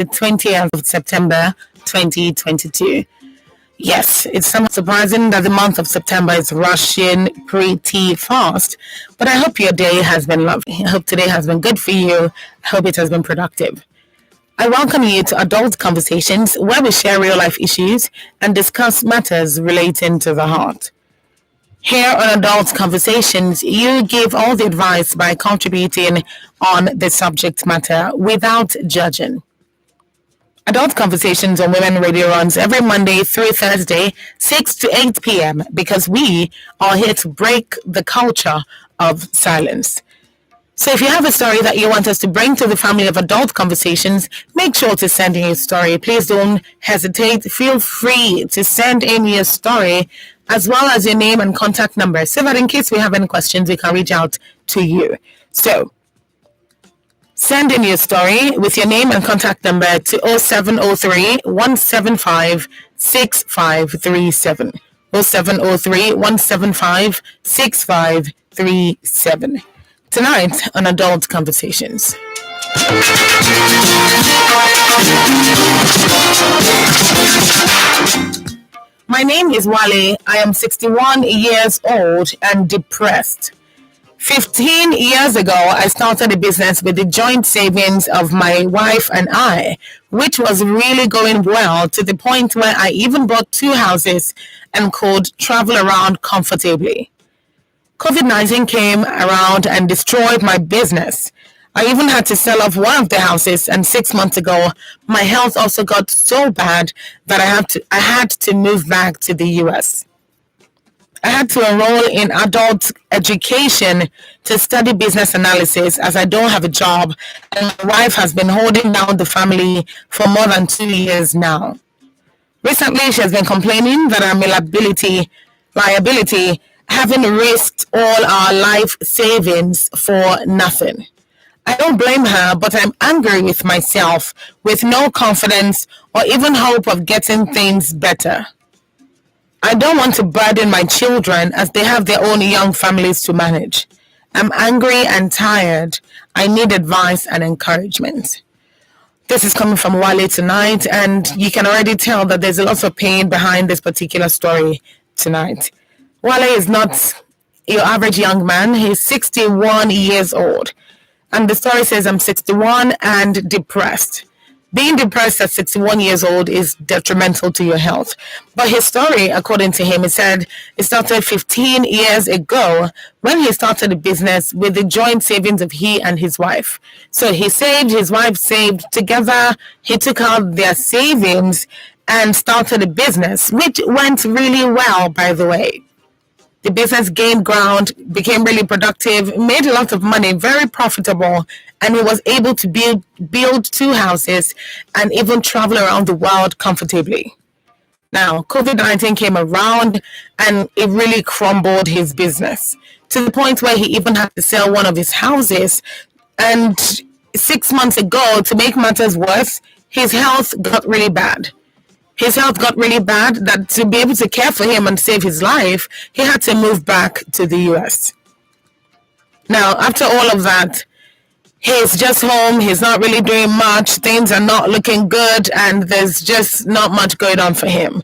the 20th of September 2022. Yes, it's somewhat surprising that the month of September is rushing pretty fast, but I hope your day has been lovely. I hope today has been good for you. I hope it has been productive. I welcome you to Adult Conversations, where we share real life issues and discuss matters relating to the heart. Here on Adult Conversations, you give all the advice by contributing on the subject matter without judging. Adult Conversations on Women Radio runs every Monday through Thursday, 6 to 8 p.m. because we are here to break the culture of silence. So if you have a story that you want us to bring to the family of Adult Conversations, make sure to send in your story. Please don't hesitate. Feel free to send in your story as well as your name and contact number so that in case we have any questions, we can reach out to you. So send in your story with your name and contact number to 0703 175 6537. 0703 175 6537. Tonight on Adult Conversations. My name is Wale. I am 61 years old and depressed. 15 years ago, I started a business with the joint savings of my wife and I, which was really going well to the point where I even bought 2 houses and could travel around comfortably. COVID-19 came around and destroyed my business. I even had to sell off one of the houses, and 6 months ago, my health also got so bad that I had to move back to the US. I had to enroll in adult education to study business analysis as I don't have a job, and my wife has been holding down the family for more than 2 years now. Recently, she has been complaining that I'm a liability, having risked all our life savings for nothing. I don't blame her, but I'm angry with myself, with no confidence or even hope of getting things better. I don't want to burden my children as they have their own young families to manage. I'm angry and tired. I need advice and encouragement. This is coming from Wale tonight, and you can already tell that there's a lot of pain behind this particular story tonight. Wale is not your average young man. He's 61 years old. And the story says, I'm 61 and depressed. Being depressed at 61 years old is detrimental to your health. But his story, according to him, it said it started 15 years ago when he started a business with the joint savings of he and his wife. So he saved, his wife saved together. He took out their savings and started a business, which went really well, by the way. The business gained ground, became really productive, made a lot of money, very profitable, and he was able to build 2 houses and even travel around the world comfortably. Now, COVID-19 came around and it really crumbled his business to the point where he even had to sell one of his houses. And 6 months ago, to make matters worse, his health got really bad. His health got really bad that to be able to care for him and save his life, he had to move back to the US. Now, after all of that, he's just home. He's not really doing much. Things are not looking good, and there's just not much going on for him.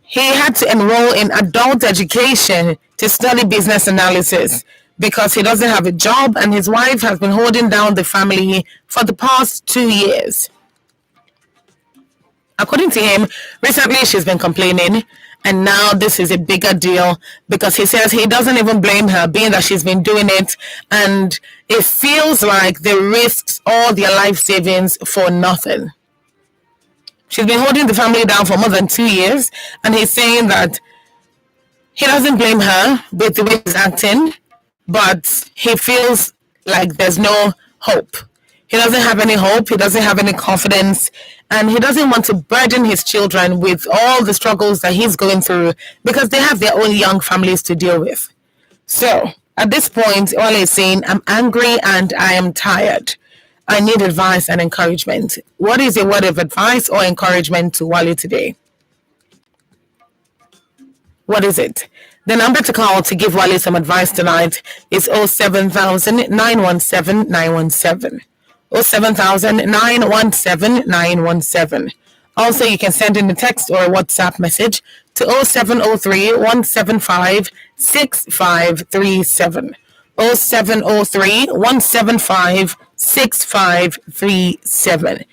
He had to enroll in adult education to study business analysis because he doesn't have a job, and his wife has been holding down the family for the past 2 years. According to him, recently she's been complaining, and now this is a bigger deal because he says he doesn't even blame her, being that she's been doing it, and it feels like they risked all their life savings for nothing. She's been holding the family down for more than 2 years, and he's saying that he doesn't blame her with the way she's acting, but he feels like there's no hope. He doesn't have any hope, he doesn't have any confidence, and he doesn't want to burden his children with all the struggles that he's going through because they have their own young families to deal with. So, at this point, Wale is saying, I'm angry and I am tired. I need advice and encouragement. What is a word of advice or encouragement to Wale today? What is it? The number to call to give Wale some advice tonight is 07000 917 917. 07000 Also, you can send in a text or a WhatsApp message to 0703 175 6537. 0703 175 6537.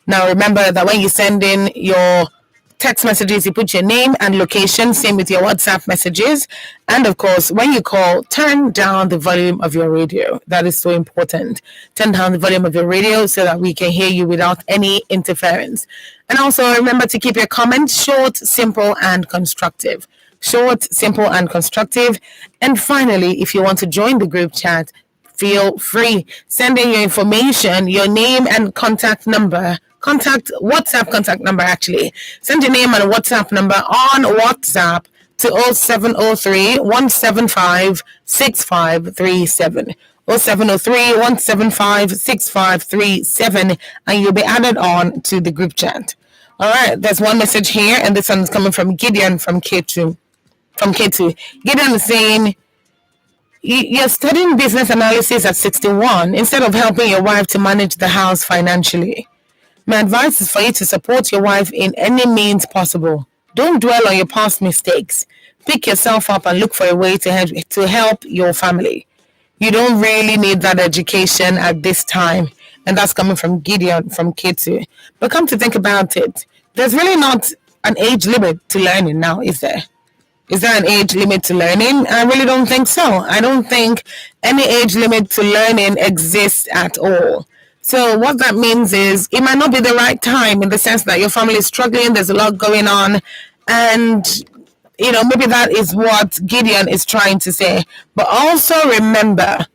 Now, remember that when you send in your text messages, you put your name and location, same with your WhatsApp messages. And of course, when you call, turn down the volume of your radio. That is so important. Turn down the volume of your radio so that we can hear you without any interference. And also remember to keep your comments short, simple, and constructive. Short, simple, and constructive. And finally, if you want to join the group chat, feel free. Send in your information, your name and contact number. WhatsApp contact number actually. Send your name and WhatsApp number on WhatsApp to 0703 175 6537. 0703 175 6537, and you'll be added on to the group chat. All right, there's one message here, and this one's coming from Gideon from K2. Gideon is saying, you're studying business analysis at 61 instead of helping your wife to manage the house financially. My advice is for you to support your wife in any means possible. Don't dwell on your past mistakes. Pick yourself up and look for a way to help your family. You don't really need that education at this time. And that's coming from Gideon from K2. But come to think about it, there's really not an age limit to learning now, is there? Is there an age limit to learning? I really don't think so. I don't think any age limit to learning exists at all. So what that means is it might not be the right time in the sense that your family is struggling, there's a lot going on, and maybe that is what Gideon is trying to say. But also remember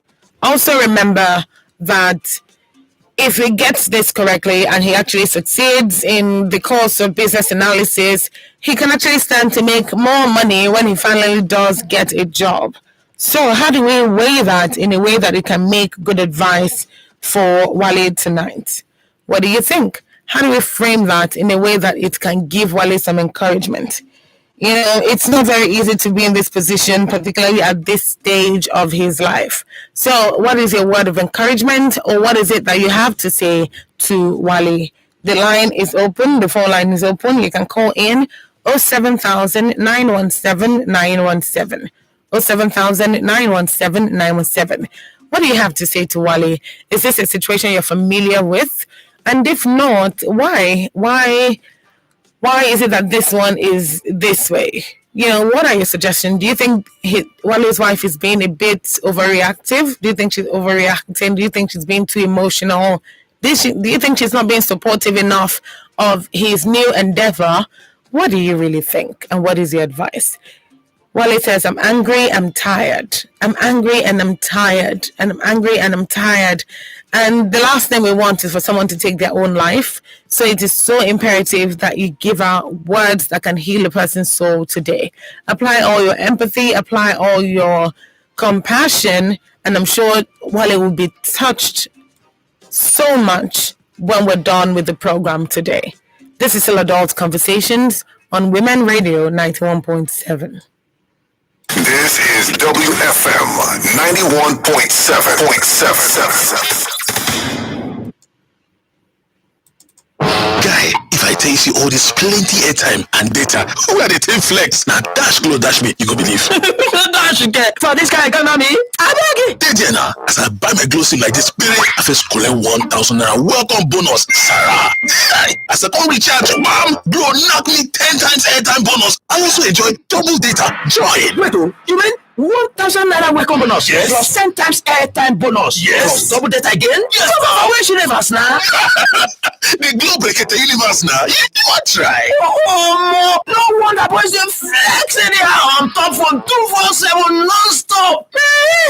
that if he gets this correctly and he actually succeeds in the course of business analysis, he can actually stand to make more money when he finally does get a job. So how do we weigh that in a way that it can make good advice for Wale tonight? What do you think? How do we frame that in a way that it can give Wale some encouragement? It's not very easy to be in this position, particularly at this stage of his life. So what is your word of encouragement, or what is it that you have to say to Wale? The line is open. The phone line is open. You can call in 07000 917 917. 07000 917 917. What do you have to say to Wale? Is this a situation you're familiar with? And if not, why? Why is it that this one is this way? What are your suggestions? Do you think Wale's wife is being a bit overreactive? Do you think she's overreacting? Do you think she's being too emotional? Do you think she's not being supportive enough of his new endeavor? What do you really think? And what is your advice? Wale says, I'm angry, I'm tired. I'm angry and I'm tired. And I'm angry and I'm tired. And the last thing we want is for someone to take their own life. So it is so imperative that you give out words that can heal a person's soul today. Apply all your empathy, apply all your compassion, and I'm sure Wale will be touched so much when we're done with the program today. This is still Adult Conversations on Women Radio 91.7. This is WFM 91.7. Guy, if I tell you all this plenty airtime and data, where they take flex? Now dash glow dash me, you go believe. Dash get for this guy gonna me. I beg it. Now, as I buy my glow sim like this, spirit, I first collect 1,000 naira welcome bonus. Sarah, as I come recharge, mom, bro, knock me 10 times airtime bonus. I also enjoy double data. Join. Wait, you mean 1,000 naira welcome bonus? Yes. Plus 10 times airtime bonus. Yes. Plus double data again? Yes. Where should have us now? The glow break at the universe now. You want try? Oh, no wonder boys they flex anyhow on top for 247 non-stop.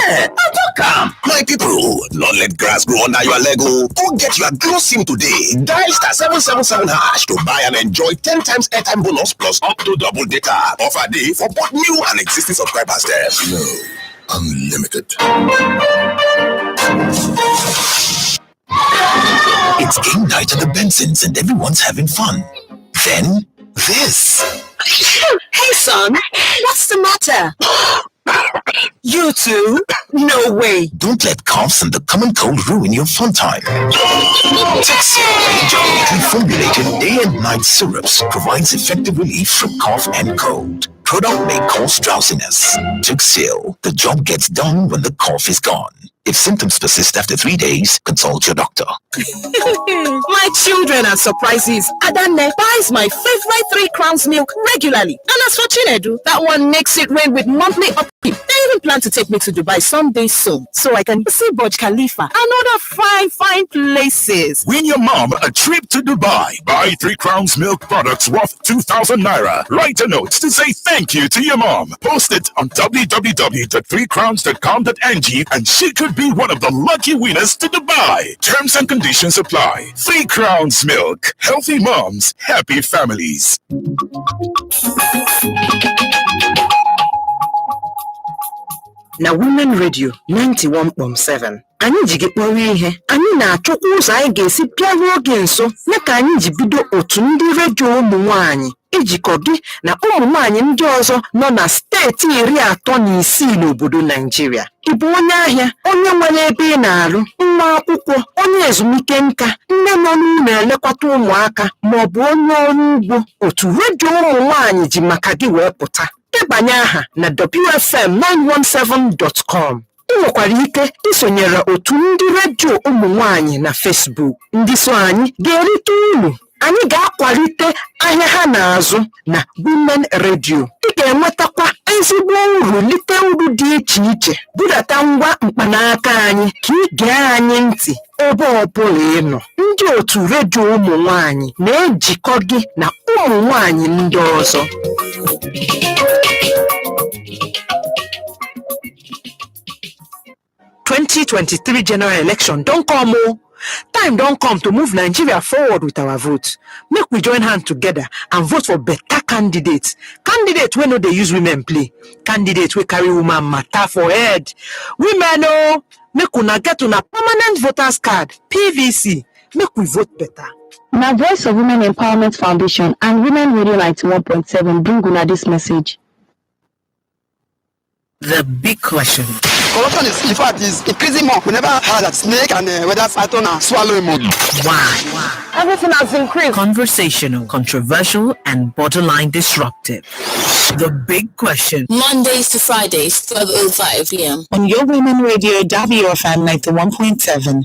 I don't come. My people, not let grass grow under your Lego. Go get your glow sim today. Dial star 777 hash to buy and enjoy 10 times airtime bonus plus up to double data. Offer day for both new and existing subscribers there. Glow Unlimited. It's game night at the Bensons and everyone's having fun. Then, this. Hey, son, what's the matter? You too? No way. Don't let coughs and the common cold ruin your fun time. Tuxil, gently formulated day and night syrups, provides effective relief from cough and cold. Product may cause drowsiness. Tuxil, the job gets done when the cough is gone. If symptoms persist after 3 days, consult your doctor. My children are surprises. Adane buys my favorite 3 Crowns milk regularly. And as for Chinedu, that one makes it rain with monthly upkeep. They even plan to take me to Dubai someday soon, so I can see Burj Khalifa and other fine places. Win your mom a trip to Dubai. Buy 3 Crowns milk products worth 2,000 naira. Write a note to say thank you to your mom. Post it on www.3crowns.com.ng and she could be one of the lucky winners to Dubai. Terms and conditions apply. 3 Crowns milk. Healthy moms, happy families. Na Women Radio 91.7 anyị ji gị kpọrọ ihe anyị na-achọkwa ụzọ anyị ga-esi pịaruo oge nso ya ka anyị ji bido otu ndị redio ụmụ nwaanyị ijikọ gị na ụmụ nwaanyị ndị ọzọ nọ na steeti 36 n'obodo Naịjirịa. Ị bụ onye ahịa, onye nwere ebe ị na-arụ, nwa akwụkwọ, onye ezumike nka, nne nọ n'ụlọ elekọta ụmụaka ma ọ bụ onye ọrụ ugbo, otu redio ụmụ nwaanyị ji maka gị wee pụta. Debanye aha na wfm917.com. Ị nwekwara ike isonyere otu ndị redio ụmụ nwaanyị na Facebook. Ndị so anyị ga-erite uru. Anyị ga-akwalite ahịa ha na-azụ na Women Radio. Ị ga-enwetakwa ezigbo uru, lite uru dị iche iche. Budata ngwa mkpanaka anyị ka ị gee anyị ntị ebe ọbụla ị nọ. Ndị otu redio ụmụ nwaanyị na-ejikọ gị na ụmụ nwaanyị ndị ọzọ. 2023 general election don't come. Time don't come to move Nigeria forward with our vote. Make we join hands together and vote for better candidates. Candidates wey no dey use women play. Candidates wey carry woman matter for head. Women make una get una permanent voters card, PVC. Make we vote better. Now, Voice of Women Empowerment Foundation and Women Radio 91.7 bring una this message. The big question. Corruption is, in fact, is increasing more. We never had that snake and whether python and swallow more. Why? Everything has increased. Conversational, controversial, and borderline disruptive. The big question. Mondays to Fridays, 12:05 p.m. On your Women Radio, WFM 91.7.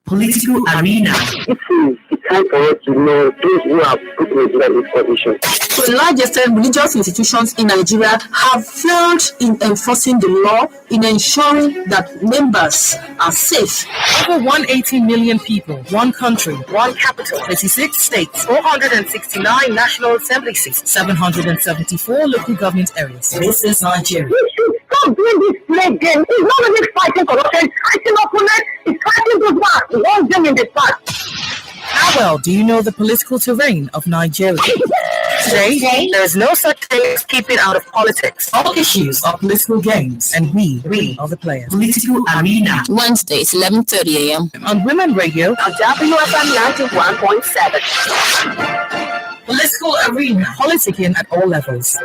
Political arena. It's time for us to know those who have put Nigeria in this position. To a large extent, religious institutions in Nigeria have failed in enforcing the law, in ensuring that members are safe. Over 180 million people, one country, one capital, 36 states, 469 national assembly seats, 774 local government areas. This is Nigeria. We should stop doing this play game. It's not only fighting corruption, it's fighting opponents, it's fighting those who lost them in the past. How well do you know the political terrain of Nigeria? Today, there is no such thing as keeping out of politics. All issues are political games, and we are the players. Political arena. Wednesdays, 11:30 a.m. On Women Radio, On WFM 91.7. political arena, politicking at all levels.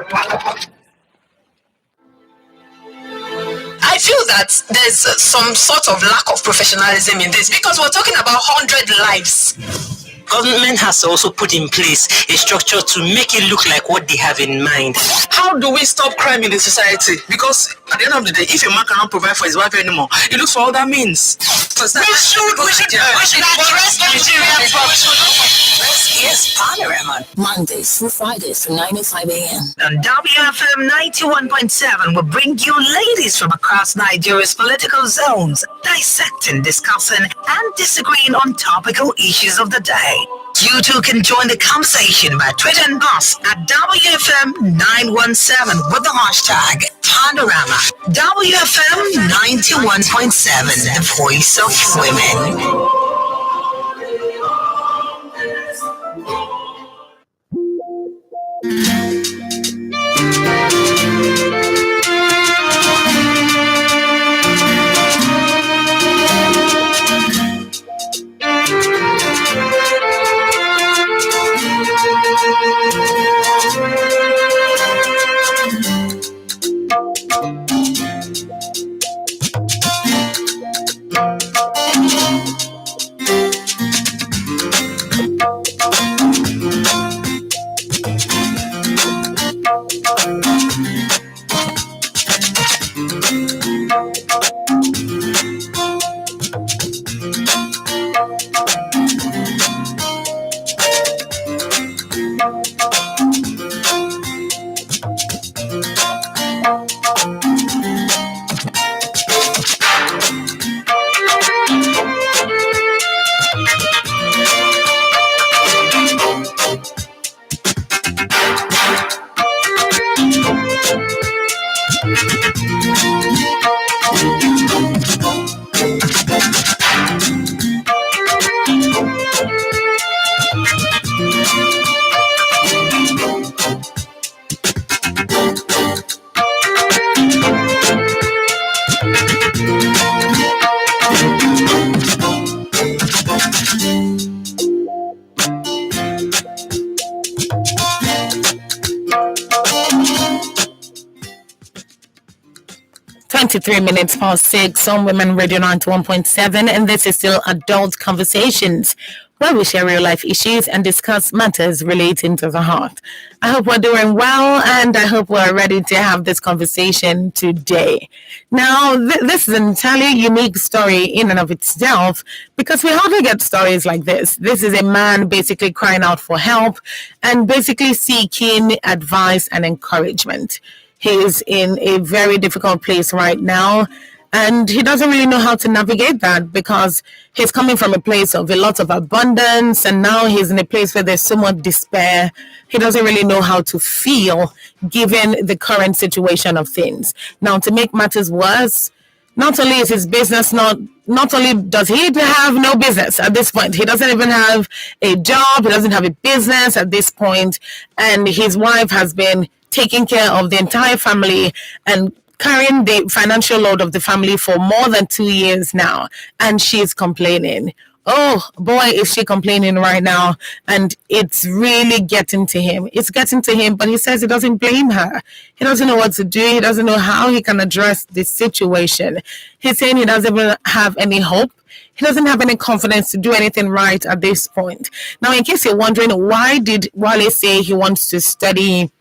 I feel that there's some sort of lack of professionalism in this because we're talking about 100 lives. Government has also put in place a structure to make it look like what they have in mind. How do we stop crime in the society? Because at the end of the day, if a man cannot provide for his wife anymore, he looks for other means. We should address Nigeria problem. Yes, Panorama. Mondays through Fridays from 9:05 a.m. And WFM 91.7 will bring you ladies from across Nigeria's political zones, dissecting, discussing, and disagreeing on topical issues of the day. You too can join the conversation by tweeting us at WFM917 with the hashtag Panorama. WFM 91.7, the voice of women. 23 minutes past 6 on Women Radio 91.7, and this is still Adult Conversations, where we share real life issues and discuss matters relating to the heart. I hope we're doing well, and I hope we're ready to have this conversation today. Now, this is an entirely unique story in and of itself, because we hardly get stories like this. This is a man basically crying out for help and basically seeking advice and encouragement. He is in a very difficult place right now, and he doesn't really know how to navigate that because he's coming from a place of a lot of abundance, and now he's in a place where there's so much despair. He doesn't really know how to feel given the current situation of things. Now, to make matters worse, not only is his business not only does he have no business at this point, he doesn't even have a job, he doesn't have a business at this point, and his wife has been taking care of the entire family and carrying the financial load of the family for more than 2 years now, and she's complaining. Oh boy, is she complaining right now, and it's really getting to him. It's getting to him, but he says he doesn't blame her. He doesn't know what to do. He doesn't know how he can address this situation. He's saying he doesn't even have any hope. He doesn't have any confidence to do anything right at this point. Now, in case you're wondering, why did Wale say he wants to study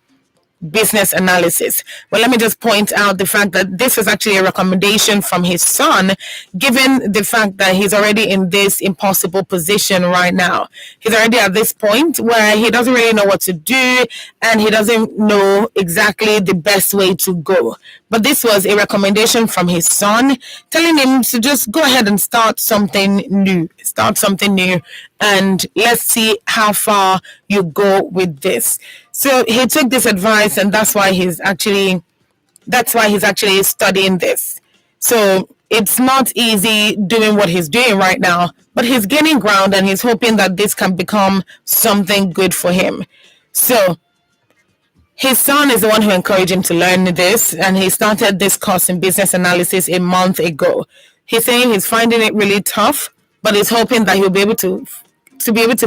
business analysis? Well, let me just point out the fact that this is actually a recommendation from his son, given the fact that he's already in this impossible position right now. He's already at this point where he doesn't really know what to do, and he doesn't know exactly the best way to go. But this was a recommendation from his son, telling him to just go ahead and start something new, and let's see how far you go with this. So he took this advice, and that's why he's actually studying this. So it's not easy doing what he's doing right now, but he's gaining ground, and he's hoping that this can become something good for him. So his son is the one who encouraged him to learn this, and he started this course in business analysis a month ago. He's saying he's finding it really tough, but he's hoping that he'll be able to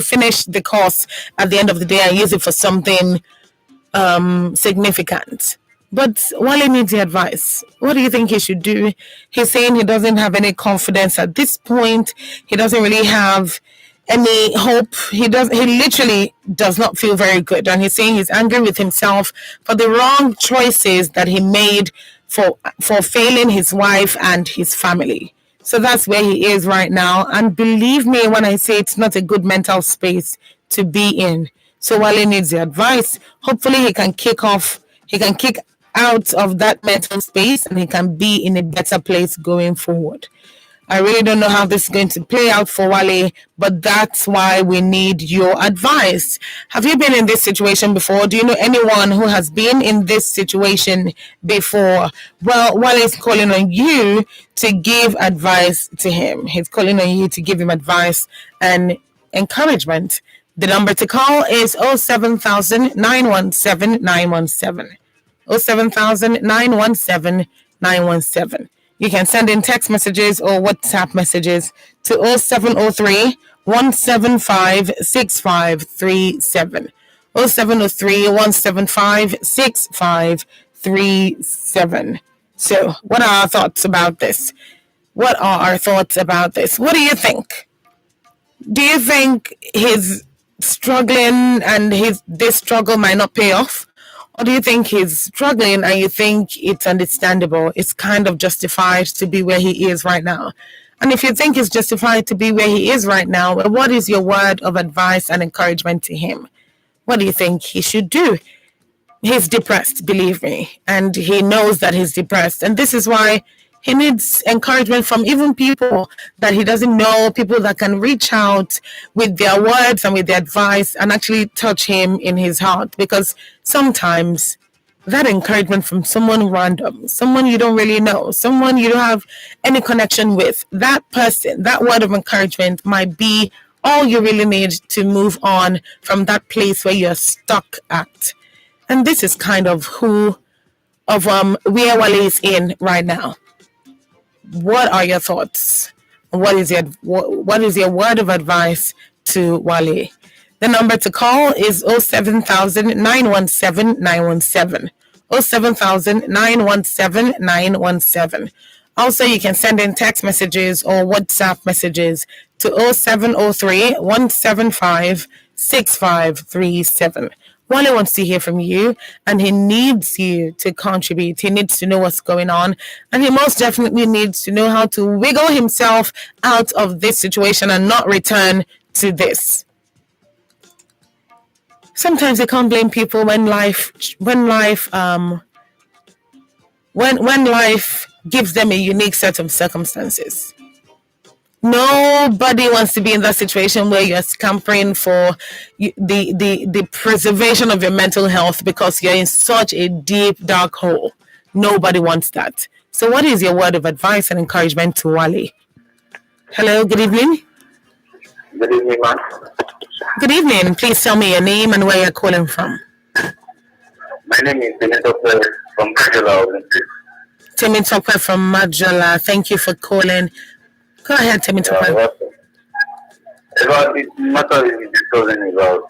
finish the course at the end of the day and use it for something significant. But Wale needs the advice. What do you think he should do? He's saying he doesn't have any confidence at this point. He doesn't really have any hope. He literally does not feel very good, and he's saying he's angry with himself for the wrong choices that he made for failing his wife and his family. So that's where he is right now, and believe me when I say it's not a good mental space to be in. So Wale needs the advice. Hopefully he can kick out of that mental space, and he can be in a better place going forward. I really don't know how this is going to play out for Wale, but that's why we need your advice. Have you been in this situation before? Do you know anyone who has been in this situation before? Well, Wale is calling on you to give advice to him. He's calling on you to give him advice and encouragement. The number to call is 07000 917 917. 07000 917 917. You can send in text messages or WhatsApp messages to 0703 175 6537. 0703 175 6537. So, what are our thoughts about this? What do you think? Do you think he's struggling and this struggle might not pay off? Or do you think he's struggling and you think it's understandable, it's kind of justified to be where he is right now? And if you think it's justified to be where he is right now, well, what is your word of advice and encouragement to him? What do you think he should do? He's depressed, believe me, and he knows that he's depressed. And this is why he needs encouragement from even people that he doesn't know, people that can reach out with their words and with their advice and actually touch him in his heart. Because sometimes that encouragement from someone random, someone you don't really know, someone you don't have any connection with, that person, that word of encouragement might be all you really need to move on from that place where you're stuck at. And this is kind of where Wale is in right now. What are your thoughts? What is your word of advice to Wale? The number to call is 07000 917 917. 07000 917 917. Also, you can send in text messages or WhatsApp messages to 0703 175 6537. Wale wants to hear from you, and he needs you to contribute. He needs to know what's going on, and he most definitely needs to know how to wiggle himself out of this situation and not return to this. Sometimes you can't blame people when life gives them a unique set of circumstances. Nobody wants to be in that situation where you're scampering for the preservation of your mental health because you're in such a deep, dark hole. Nobody wants that. So what is your word of advice and encouragement to Wale? Hello, good evening. Good evening, ma'am. Good evening. Please tell me your name and where you're calling from. My name is Temitope from Majola. Temitope from Majola. Thank you for calling. Go ahead, Temitope. About this matter we're discussing about,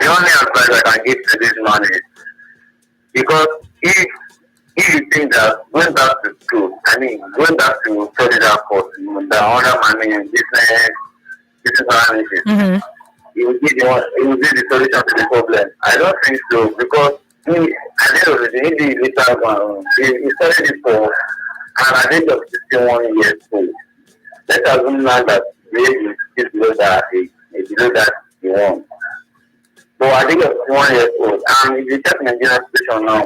the only advice I can give to this man is, because if you think that going back to school, going back to study that course, the other money, business analysis, it will be the solution to the problem. I don't think so, because at the end of the day, he studied it for, and at the age of 61 years old. Let us assume now that maybe is below that he wants. So at the age of 61 years old, and if you check Nigerian situation now,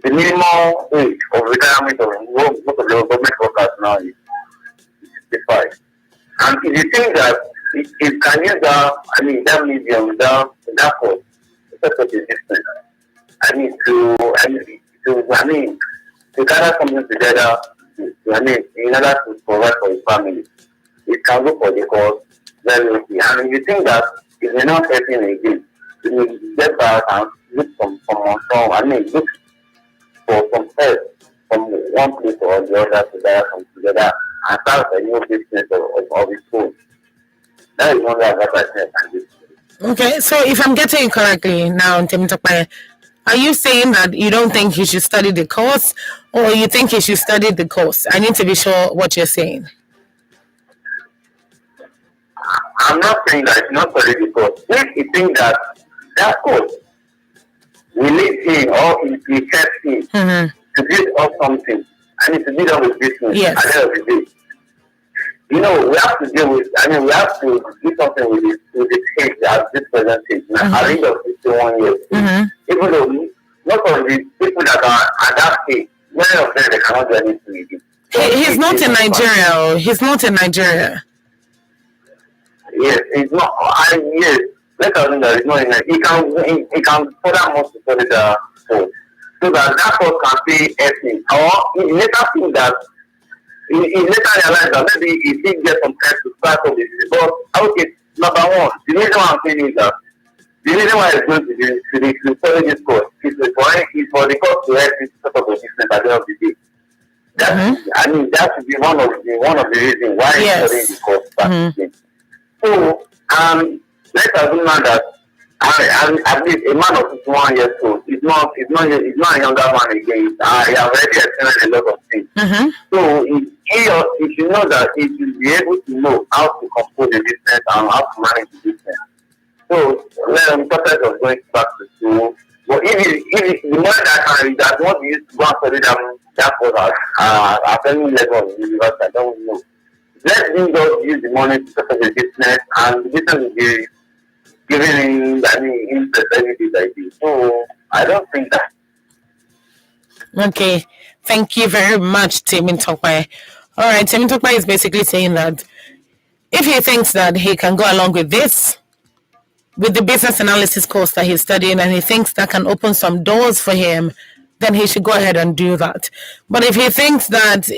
the minimum age of retirement of most of the government workers now is 65. And if you think that it can use that medium, that force, it's such a distance. To gather something together, in order to provide for his family, it can go for the cause very easy. And if you think that if you're not helping again, you will get back and look look for some help from one place or the other to gather some together and start a new business of his own. That is one that I said. Okay, so if I'm getting it correctly now, Temitope, are you saying that you don't think he should study the course, or you think he should study the course? I need to be sure what you're saying. I'm not saying that it's not study the course. If you think that course will lead him or it will help him to build up something, and it's to build up a business at the end of the day. We have to deal with, we have to do something with this age at this present age. Now, at the age of 61 years. Even though most of the people that are at that age, many of them, they cannot do anything with it. He's not in Nigeria. He's not in Nigeria. Yes, he's not. Yes, let us know that he's not in Nigeria. He can further more to study the course, so that course can be helping. Or he later think that he later realized that maybe he did get some time to start up this. But okay, number one, the reason why I'm saying is that the reason why it's going to study this course is for the course to help you set up a business at the end of the day. That should be one of the reasons why he's studying the course. So, let's assume now that at least a man of 51 years old is not a younger man again. He has already experienced a lot of things. So he should know that he should be able to know how to compose the business and how to manage the business. So the process of going back to school. But if the money that wants to use to go and study that course at any level of the university, I don't know. Let him just use the money to set up a business, and the business will be giving him interest everything like this. So I don't think that. Okay, thank you very much, Temitope. All right, Temitope is basically saying that if he thinks that he can go along with this, with the business analysis course that he's studying, and he thinks that can open some doors for him, then he should go ahead and do that. But if he thinks that,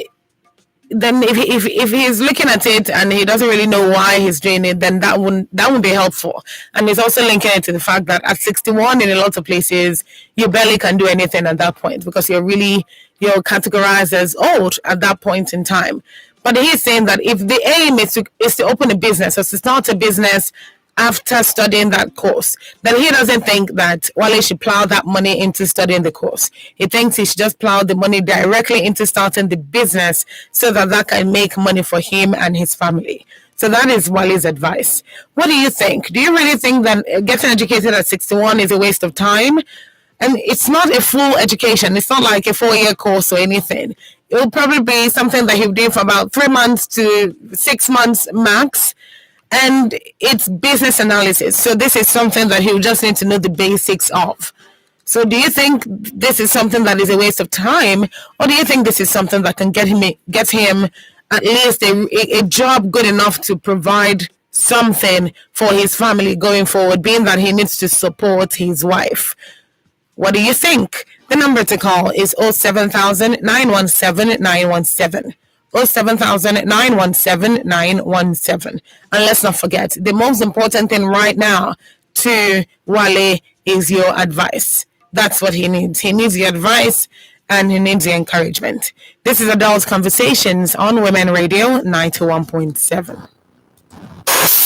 then if he's looking at it and he doesn't really know why he's doing it, then that wouldn't be helpful. And he's also linking it to the fact that at 61 in a lot of places you barely can do anything at that point, because you're categorized as old at that point in time. But he's saying that if the aim is to open a business or to start a business after studying that course, then he doesn't think that Wale should plow that money into studying the course. He thinks he should just plow the money directly into starting the business so that can make money for him and his family. So that is Wale's advice. What do you think? Do you really think that getting educated at 61 is a waste of time? And it's not a full education. It's not like a 4-year course or anything. It will probably be something that he'll do for about 3 months to 6 months max. And it's business analysis. So this is something that he'll just need to know the basics of. So do you think this is something that is a waste of time? Or do you think this is something that can get him at least a job good enough to provide something for his family going forward, being that he needs to support his wife? What do you think? The number to call is 07000 917 917. 07000 917 917. And let's not forget, the most important thing right now to Wale is your advice. That's what he needs. He needs your advice and he needs your encouragement. This is Adult Conversations on Women Radio 91.7.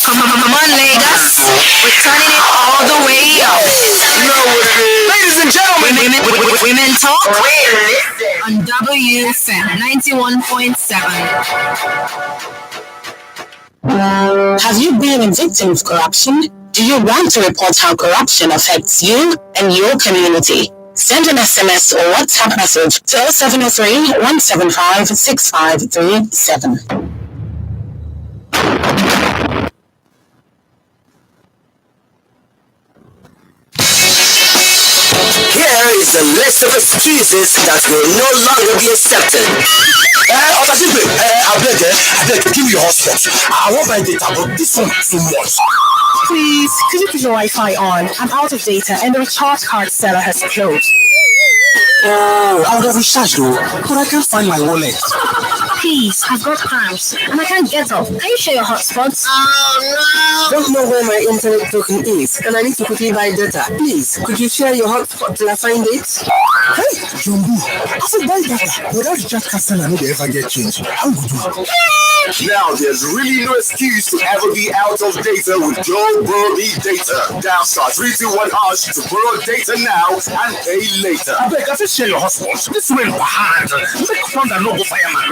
Come on, Lagos. We're turning it all the way up. You know what it is. Ladies and gentlemen, Women Talk on WFM 91.7. Have you been a victim of corruption? Do you want to report how corruption affects you and your community? Send an SMS or WhatsApp message to 0703 175 6537. here is a list of excuses that will no longer be accepted. I beg, give me your hotspot. I want my data, but this one too much. Please, could you put your Wi-Fi on? I'm out of data and the recharge card seller has closed. Oh, I would have recharged though, but I can't find my wallet. Please, I've got cramps and I can't get up. Can you share your hotspots? Oh no! Don't know where my internet token is, and I need to quickly buy data. Please, could you share your hotspot till I find it? Hey, Jumbo, I said buy data. Without the chat customer, I never ever get change. How would you? Now there's really no excuse to ever be out of data with Joe Brody Data. Dial star 321# to borrow data now and pay later. I beg, I said share your hotspot. This will hard. Make fun and no go fireman.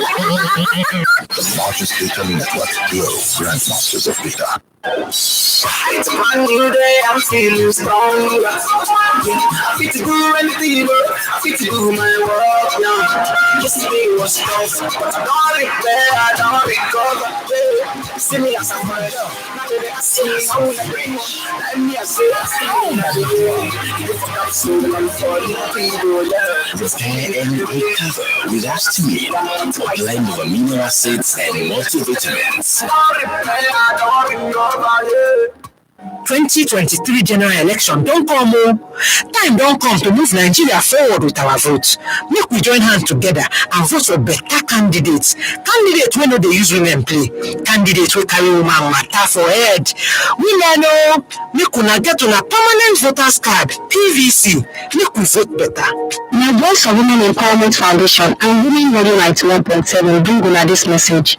The largest data network, Glow, grandmasters of data. It's a brand new day, I'm feeling strong. I fit to do anything, I fit to do my work now. Yesterday was tough, but I don't regret, I don't recover. See me as a mother, now that I see me, I want to bring let me say, I see me, I do. If I got soul, I'm falling, people, yeah. Just can't recover with histamine, a blend of amino acids and multivitamins. 2023 general election don't come. Time don't come to move Nigeria forward with our votes. Make we join hands together and vote for better candidates. Candidates wey no dey use women play. Candidates wey carry woman matter for head. Women know make una get una permanent voters card PVC. Make we vote better. My Voice for Women Empowerment Foundation and Women Radio 91.7 bring una this message.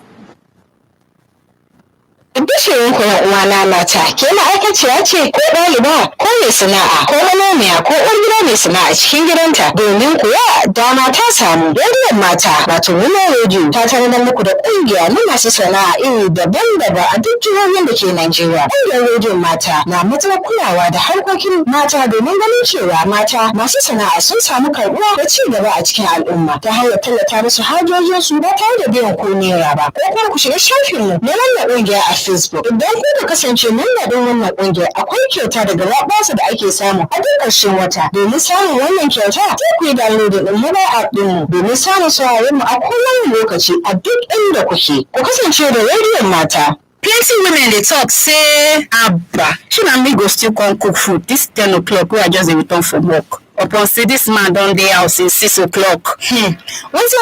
Bishirin uwana mata, ke ma'aikaciya ce ko ɗaliba ko mai sana'a ko manomiya ko uwar gida mai sana'a cikin gidanta domin kuwa dama ta samu. Rediyon mata wato Women Radio ta tanadar muku da ƙungiya na masu sana'a iri daban-daban a duk jihohin da ke Najeriya. Ƙungiyar rediyon mata na matuƙar kulawa da harkokin mata domin ganin cewa mata masu sana'a sun samu karɓuwa da ci gaba a cikin al'umma ta hanyar tallata musu hajojinsu ba tare da biyan ko naira ba. Ko kuma ku shiga shafinmu na wannan ƙungiya a Facebook. Idan kuka kasance mambobin wannan ƙungiyar akwai kyauta daga labarsa da ake samu a duk ƙarshen wata. Domin samun wannan kyauta sai ku yi download din mobile app ɗinmu domin samun sauraron mu a kowane lokaci a duk inda kuke. Ku kasance da rediyon mata. Plenty women dey talk say abba shey me go still come cook food this 10 o'clock wey I just dey return from work. Upon say this man don dey house since 6 o'clock. Wetin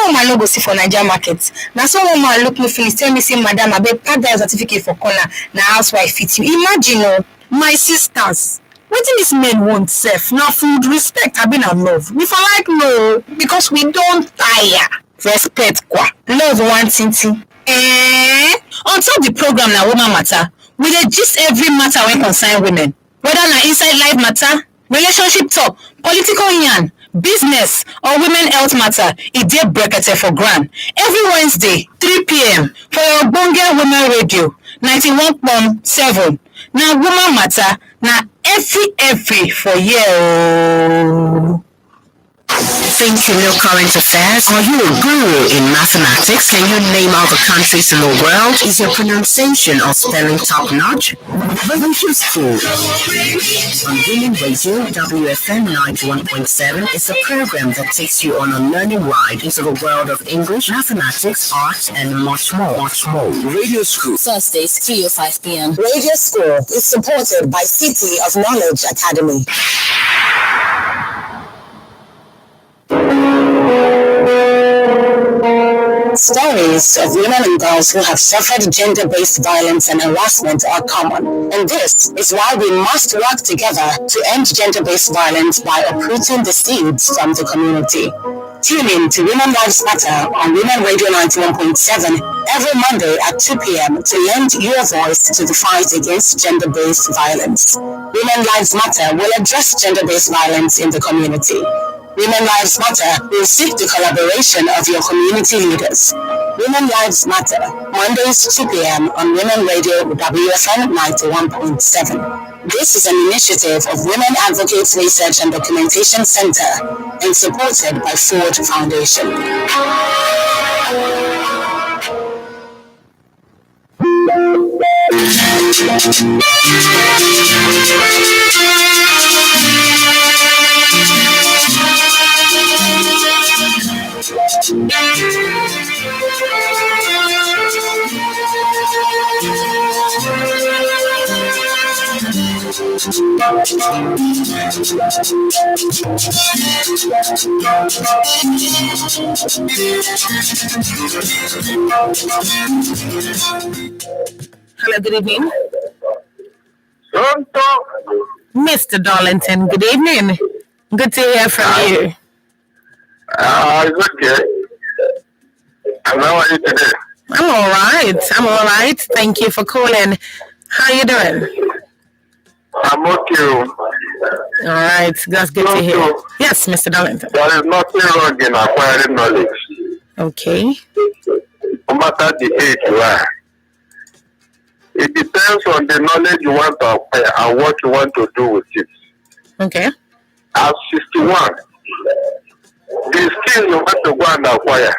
woman no go see for Naija market? Na so woman look me finish tell me say madam abeg pack that certificate for corner na housewife fit you. Imagine o. My sisters, wetin dis men want sef na food, respect abi na love? We for like no because we don tire. Respect kwa. Love one tintin. On top the program na woman matter, We dey gist every matter wey concern women, whether na inside life matter, relationship talk, political yarn, business or women health matter. E dey brekete for ground every Wednesday 3pm for your ogbonge women radio 91.7. Na woman matter, na every for here ooo. Think you know current affairs? Are you a guru in mathematics? Can you name all the countries in the world? Is your pronunciation or spelling top-notch? Revolution School on Women Radio WFM 91.7 is a program that takes you on a learning ride into the world of English, mathematics, art, and much more. Radio School. Thursdays, 3:05 p.m. Radio School is supported by City of Knowledge Academy. Stories of women and girls who have suffered gender-based violence and harassment are common, and this is why we must work together to end gender-based violence by uprooting the seeds from the community. Tune in to Women Lives Matter on Women Radio 91.7 every Monday at 2 p.m. to lend your voice to the fight against gender-based violence. Women Lives Matter will address gender-based violence in the community. Women Lives Matter will seek the collaboration of your community leaders. Women Lives Matter, Mondays 2 p.m. on Women Radio WFM 91.7. This is an initiative of Women Advocates Research and Documentation Center and supported by Ford Foundation. Hello, good evening. Mr. Darlington, good evening. Good to hear from you. It's okay. And how are you today? I'm all right. Thank you for calling. How you doing? I'm okay. All right, that's good to hear. Yes, Mr. Darlington. There is nothing wrong in acquiring knowledge. Okay. No matter the age you are. It depends on the knowledge you want to acquire and what you want to do with it. Okay. At 61, the skill you want to go and acquire,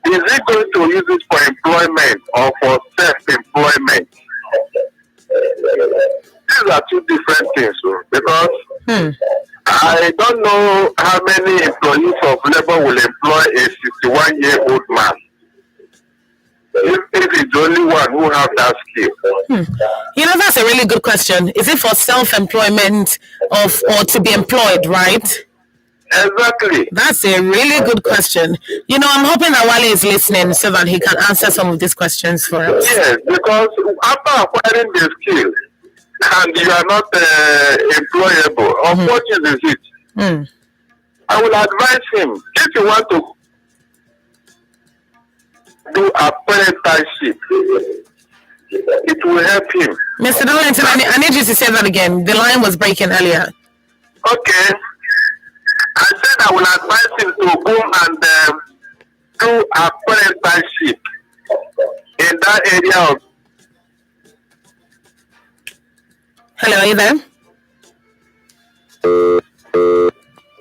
is it going to use it for employment or for self-employment? These are two different things, because I don't know how many employees of labor will employ a 61-year-old man. If it's only one who have that skill. You know, that's a really good question. Is it for self-employment or to be employed, right? Exactly. That's a really good question. You know, I'm hoping that Wale is listening so that he can answer some of these questions for us. Yes, because after acquiring the skill and you are not employable, of what use is it? I will advise him, if you want to do apprenticeship, it will help him. Mr. Darlington, I need you to say that again. The line was breaking earlier. Okay. I said I will advise him to go and do apprenticeship in that area of... Hello, are you there?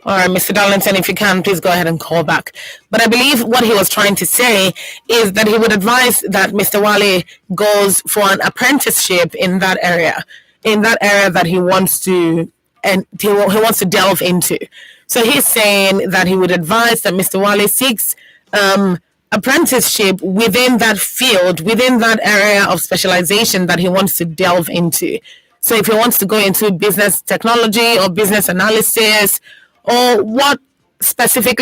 All right, Mr. Darlington, if you can, please go ahead and call back. But I believe what he was trying to say is that he would advise that Mr. Wale goes for an apprenticeship in that area that he wants to and he wants to delve into. So he's saying that he would advise that Mr. Wale seeks apprenticeship within that field, within that area of specialization that he wants to delve into. So if he wants to go into business technology or business analysis, or what specific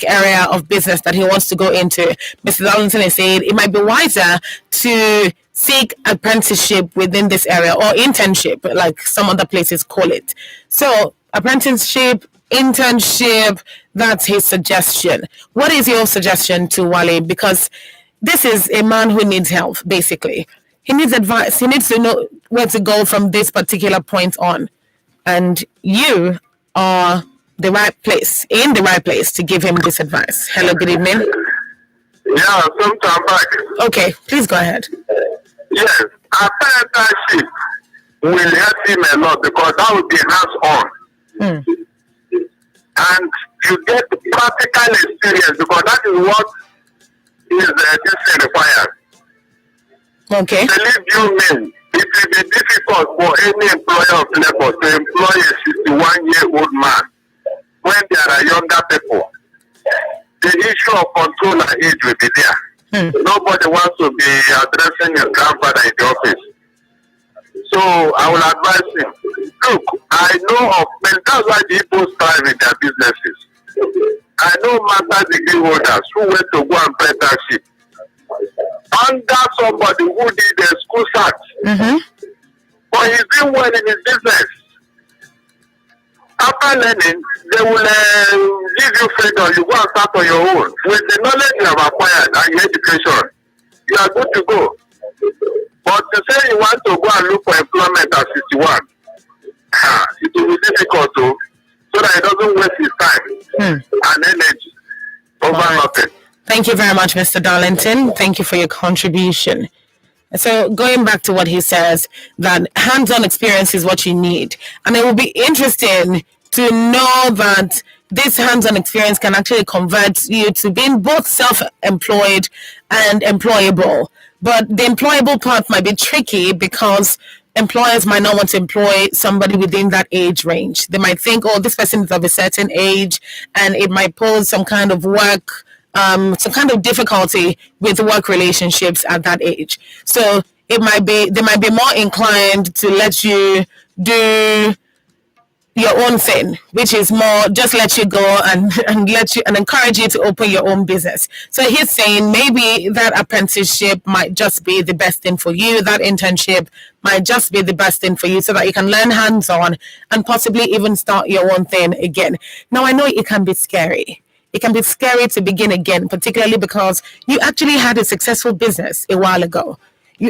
area of business that he wants to go into, Mr. Darlington is saying it might be wiser to seek apprenticeship within this area, or internship, like some other places call it. So apprenticeship, internship, that's his suggestion. What is your suggestion to Wale? Because this is a man who needs help, basically. He needs advice. He needs to know where to go from this particular point on. And you are in the right place to give him this advice. Hello, good evening. Yeah, sometime back. Okay, please go ahead. Yes, apprenticeship will help him a lot because that will be hands-on. And you get practical experience because that is what is this required. Okay. Believe you me, it will be difficult for any employer of labor to employ a 61-year-old man when there are younger people. The issue of control and age will be there. Nobody wants to be addressing his grandfather in the office. So I will advise him. Look, I know of men, that's why the people strive in their businesses. I know master degree holders who went to go and apprenticeship under somebody who did a school start. But he's doing well in his business. After learning, they will give you freedom. You go and start on your own. With the knowledge you have acquired and your education, you are good to go. But to say you want to go and look for employment at 61, it will be difficult so that he doesn't waste his time and energy over nothing. Thank you very much, Mr. Darlington. Thank you for your contribution. So going back to what he says, that hands-on experience is what you need. And it will be interesting to know that this hands-on experience can actually convert you to being both self-employed and employable. But the employable part might be tricky because employers might not want to employ somebody within that age range. They might think, oh, this person is of a certain age, and it might pose some kind of some kind of difficulty with work relationships at that age. So they might be more inclined to let you do your own thing, which is more just let you go and let you and encourage you to open your own business. So he's saying maybe that apprenticeship might just be the best thing for you. That internship might just be the best thing for you so that you can learn hands-on and possibly even start your own thing again. Now, I know it can be scary. It can be scary to begin again, particularly because you actually had a successful business a while ago. So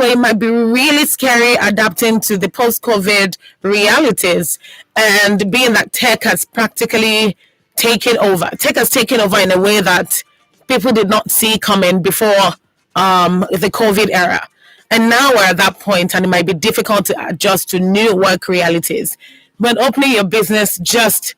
it might be really scary adapting to the post-COVID realities and being that tech has practically taken over. Tech has taken over in a way that people did not see coming before the COVID era. And now we're at that point and it might be difficult to adjust to new work realities. But opening your business just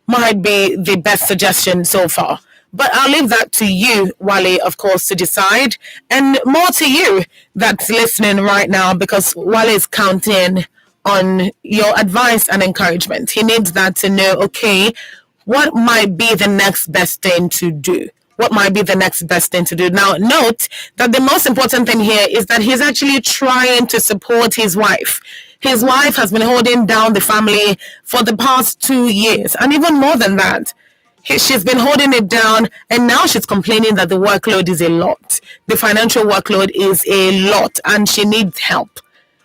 might be the best suggestion so far. But I'll leave that to you, Wale, of course, to decide. And more to you that's listening right now, because Wale is counting on your advice and encouragement. He needs that to know, okay, what might be the next best thing to do? What might be the next best thing to do? Now, note that the most important thing here is that he's actually trying to support his wife. His wife has been holding down the family for the past 2 years, and even more than that. She's been holding it down, and now she's complaining that the workload is a lot. The financial workload is a lot, and she needs help.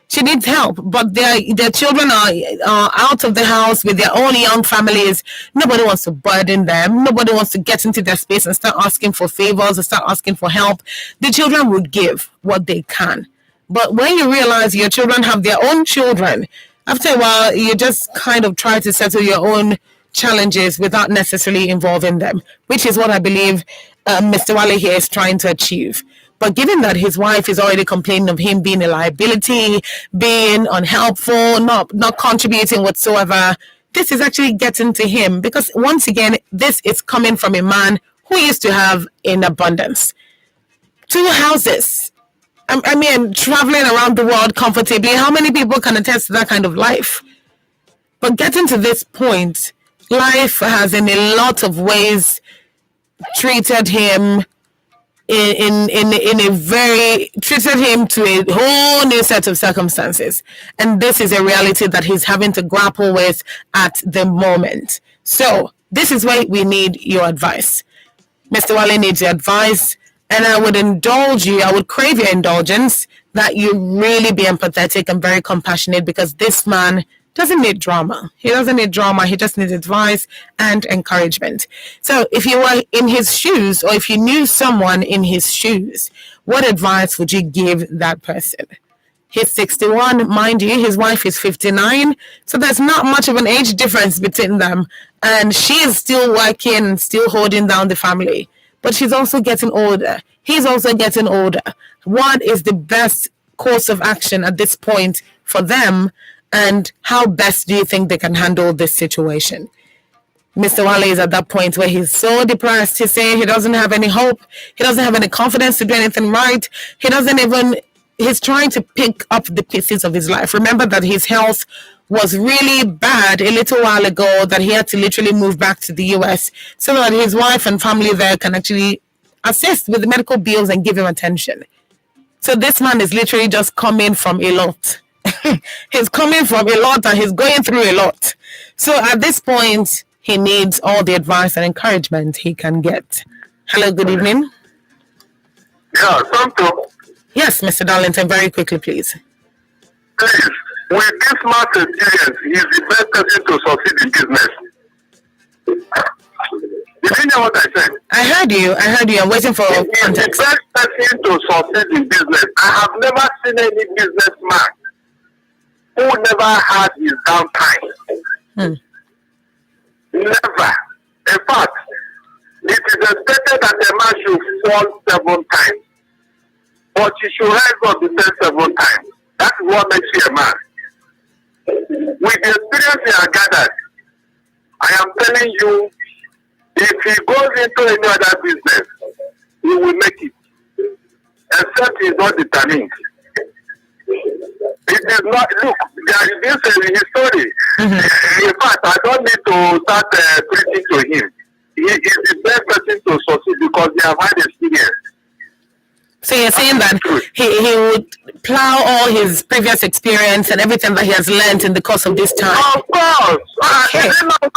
But their children are out of the house with their own young families. Nobody wants to burden them. Nobody wants to get into their space and start asking for favors or start asking for help. The children will give what they can. But when you realize your children have their own children, after a while, you just kind of try to settle your own challenges without necessarily involving them, which is what I believe Mr. Wale here is trying to achieve. But given that his wife is already complaining of him being a liability, being unhelpful, not contributing whatsoever, this is actually getting to him because once again, this is coming from a man who used to have in abundance. 2 houses. I mean, traveling around the world comfortably. How many people can attest to that kind of life? But getting to this point, life has in a lot of ways treated him treated him to a whole new set of circumstances. And this is a reality that he's having to grapple with at the moment. So this is why we need your advice. Mr. Wale needs your advice, and I would crave your indulgence that you really be empathetic and very compassionate, because this man doesn't need drama. He doesn't need drama. He just needs advice and encouragement. So if you were in his shoes, or if you knew someone in his shoes, what advice would you give that person? He's 61, mind you, his wife is 59. So there's not much of an age difference between them. And she is still working, still holding down the family. But she's also getting older. He's also getting older. What is the best course of action at this point for them? And how best do you think they can handle this situation? Mr. Wale is at that point where he's so depressed. He's saying he doesn't have any hope. He doesn't have any confidence to do anything right. He's trying to pick up the pieces of his life. Remember that his health was really bad a little while ago, that he had to literally move back to the US so that his wife and family there can actually assist with the medical bills and give him attention. So this man is literally just coming from a lot. He's coming from a lot and he's going through a lot. So at this point, he needs all the advice and encouragement he can get. Hello, good evening. Yeah, something. Yes, Mr. Darlington, very quickly, please. Please, with this man's experience, he's the best person to succeed in business. Did you know what I said? I heard you. I'm waiting for context. He's the best person to succeed in business. I have never seen any businessman who never had his downtime. Never. In fact, it is expected that a man should fall 7 times. But you should rise up the first 7 times. That is what makes you a man. With the experience he has gathered, I am telling you, if he goes into any other business, he will make it. Except he is not determined. It is not, look, this is his story. In fact, I don't need to start preaching to him. He is the best person to succeed because he has had experience. So you're saying that he would plow all his previous experience and everything that he has learned in the course of this time? Of course. Okay.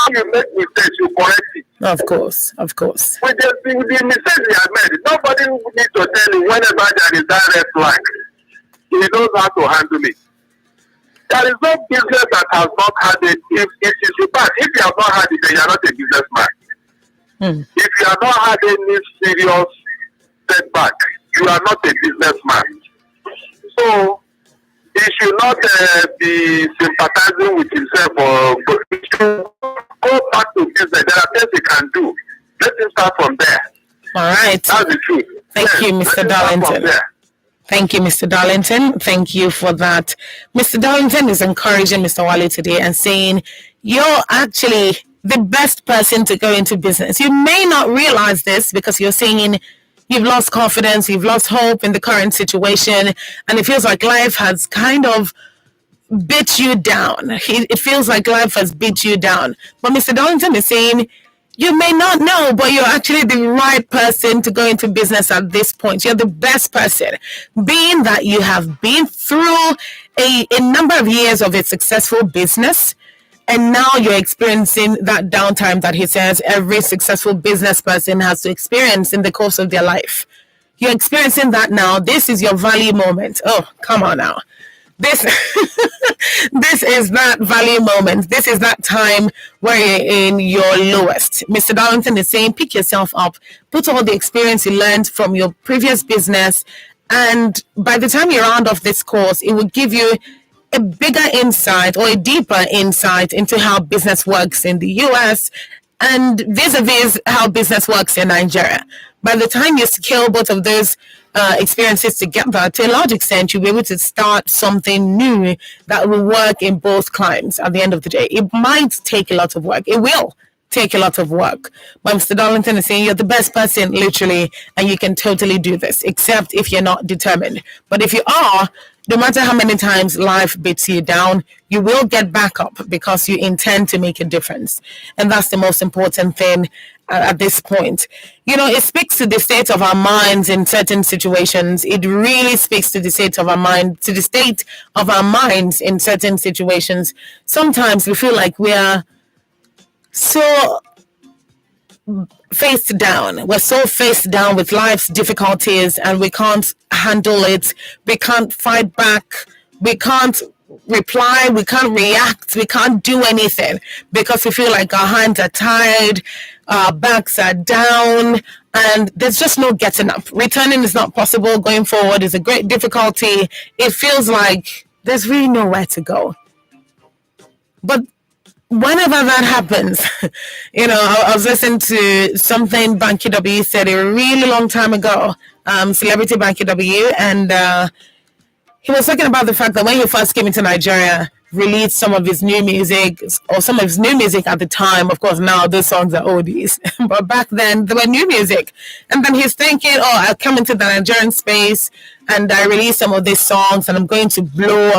You make mistakes, you correct it. Of course. With the mistakes he has made, nobody needs to tell him whenever there is that red flag. He knows how to handle it. There is no business that has not had it. If you have not had it, then you are not a businessman. If you have not had any serious setback, you are not a businessman. So he should not be sympathizing with himself or he should go back to business. There are things he can do. Let him start from there. All right. That's the truth. Thank you, Mr. Darlington. Thank you, Mr. Darlington. Thank you for that. Mr. Darlington is encouraging Mr. Wale today and saying, you're actually the best person to go into business. You may not realize this because you're saying you've lost confidence, you've lost hope in the current situation, and it feels like life has kind of beat you down. It feels like life has beat you down. But Mr. Darlington is saying, you may not know, but you're actually the right person to go into business at this point. You're the best person, being that you have been through a number of years of a successful business, and now you're experiencing that downtime that he says every successful business person has to experience in the course of their life. You're experiencing that now. This is your value moment. Oh, come on now. This is that value moment. This is that time where you're in your lowest. Mr. Darlington is saying, pick yourself up, put all the experience you learned from your previous business, and by the time you round off this course, it will give you a bigger insight or a deeper insight into how business works in the US and vis-a-vis how business works in Nigeria. By the time you scale both of those experiences together, to a large extent, you'll be able to start something new that will work in both climes at the end of the day. It might take a lot of work. It will take a lot of work. But Mr. Darlington is saying you're the best person, literally, and you can totally do this, except if you're not determined. But if you are, no matter how many times life beats you down, you will get back up because you intend to make a difference. And that's the most important thing at this point. You know, it speaks to the state of our minds in certain situations. It really speaks to the state of our mind, to the state of our minds in certain situations. Sometimes we feel like we are so faced down. We're so faced down with life's difficulties and we can't handle it. We can't fight back. We can't reply, we can't react, we can't do anything because we feel like our hands are tired, our backs are down, and there's just no getting up. Returning is not possible. Going forward is a great difficulty. It feels like there's really nowhere to go. But whenever that happens, I was listening to something Banky W said a really long time ago, celebrity Banky W, and he was talking about the fact that when he first came into Nigeria, released some of his new music, or some of his new music at the time. Of course, now those songs are oldies, but back then they were new music. And then he's thinking, I'll come into the Nigerian space and I release some of these songs and I'm going to blow.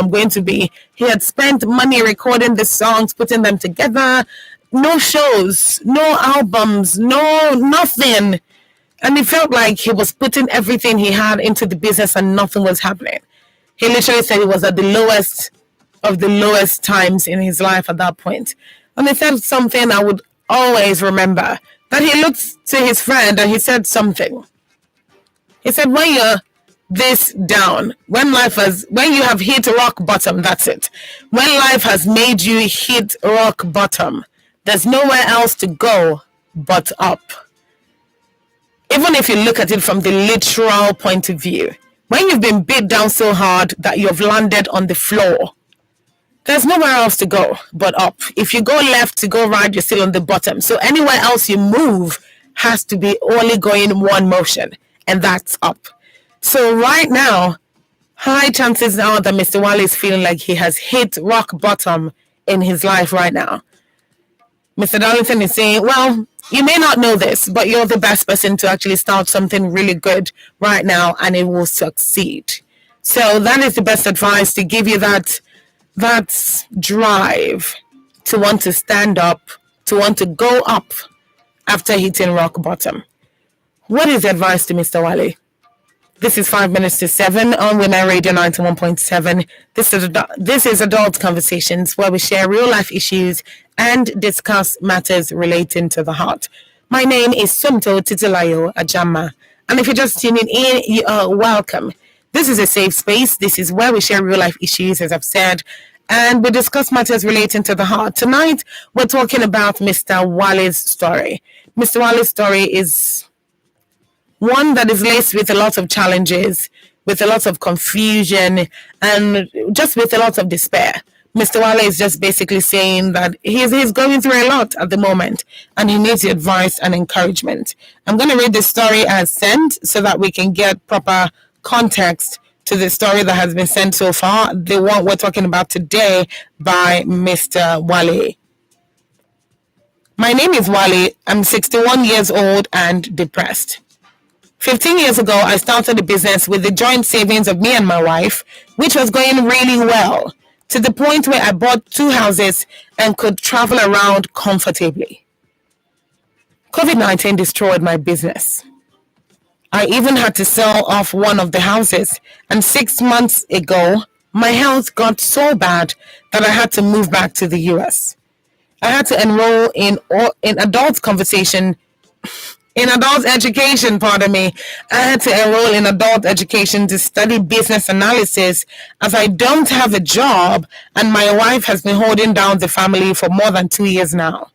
He had spent money recording the songs, putting them together, no shows, no albums, no nothing. And he felt like he was putting everything he had into the business and nothing was happening. He literally said he was at the lowest of the lowest times in his life at that point. And he said something I would always remember, that he looked to his friend and he said something. He said, when you're this down, when you have hit rock bottom, that's it. When life has made you hit rock bottom, there's nowhere else to go but up. Even if you look at it from the literal point of view, when you've been beat down so hard that you've landed on the floor, there's nowhere else to go but up. If you go left to go right, you're still on the bottom. So anywhere else you move has to be only going one motion, and that's up. So right now, high chances now that Mr. Wale is feeling like he has hit rock bottom in his life right now. Mr. Darlington is saying, well, you may not know this, but you're the best person to actually start something really good right now, and it will succeed. So that is the best advice, to give you that drive to want to stand up, to want to go up after hitting rock bottom. What is the advice to Mr. Wale? This is 5 minutes to 7 on Women Radio 91.7. This is Adult Conversations, where we share real life issues and discuss matters relating to the heart. My name is Sumto Titilayo Ajama, and if you're just tuning in, you are welcome. This is a safe space. This is where we share real life issues, as I've said, and we discuss matters relating to the heart. Tonight, we're talking about Mr. Wale's story. Mr. Wale's story is one that is laced with a lot of challenges, with a lot of confusion, and just with a lot of despair. Mr. Wale is just basically saying that he's going through a lot at the moment, and he needs advice and encouragement. I'm going to read the story as sent so that we can get proper context to the story that has been sent so far, the one we're talking about today by Mr. Wale. My name is Wale. I'm 61 years old and depressed. 15 years ago, I started a business with the joint savings of me and my wife, which was going really well, to the point where I bought 2 houses and could travel around comfortably. COVID-19 destroyed my business. I even had to sell off one of the houses, and 6 months ago, my health got so bad that I had to move back to the US. I had to enroll in adult education, I had to enroll in adult education to study business analysis, as I don't have a job and my wife has been holding down the family for more than 2 years now.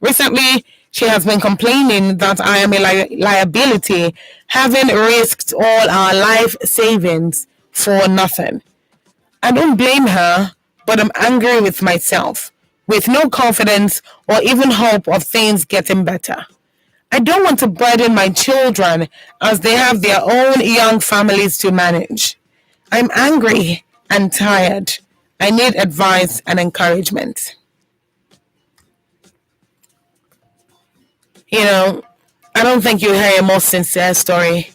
Recently, she has been complaining that I am a liability, having risked all our life savings for nothing. I don't blame her, but I'm angry with myself, with no confidence or even hope of things getting better. I don't want to burden my children as they have their own young families to manage. I'm angry and tired. I need advice and encouragement. I don't think you hear a more sincere story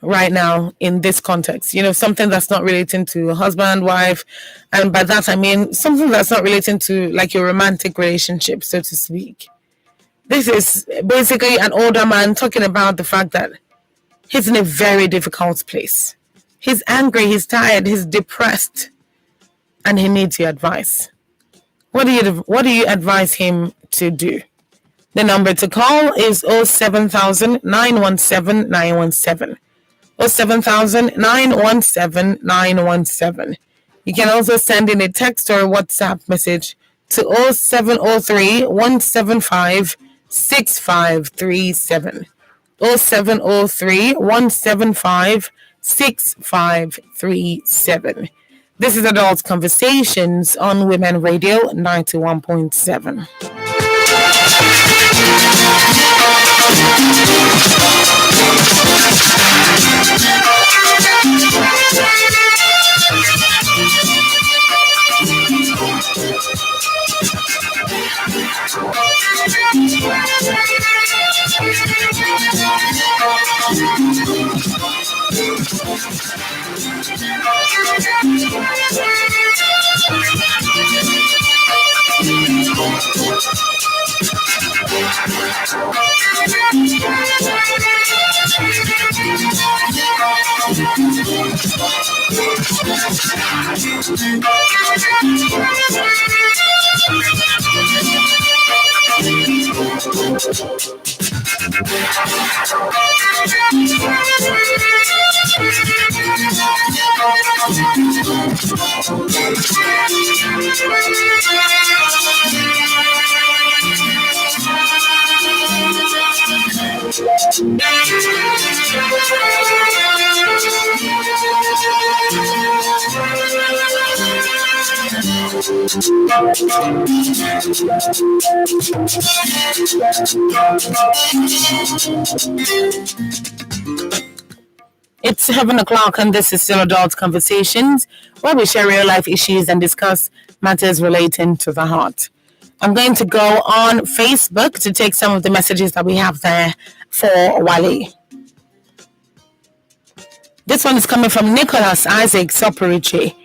right now in this context. Something that's not relating to husband, wife, and by that I mean something that's not relating to like your romantic relationship, so to speak. This is basically an older man talking about the fact that he's in a very difficult place. He's angry, he's tired, he's depressed, and he needs your advice. What do you advise him to do? The number to call is 07000 917 917. 07000 917 917. You can also send in a text or a WhatsApp message to 0703 175 6537. 0703 175 6537. This is Adult Conversations on Women Radio 91.7. It's 7 o'clock and this is still Adult Conversations, where we share real life issues and discuss matters relating to the heart. I'm going to go on Facebook to take some of the messages that we have there for Wale. This one is coming from Nicholas Isaac Soporici.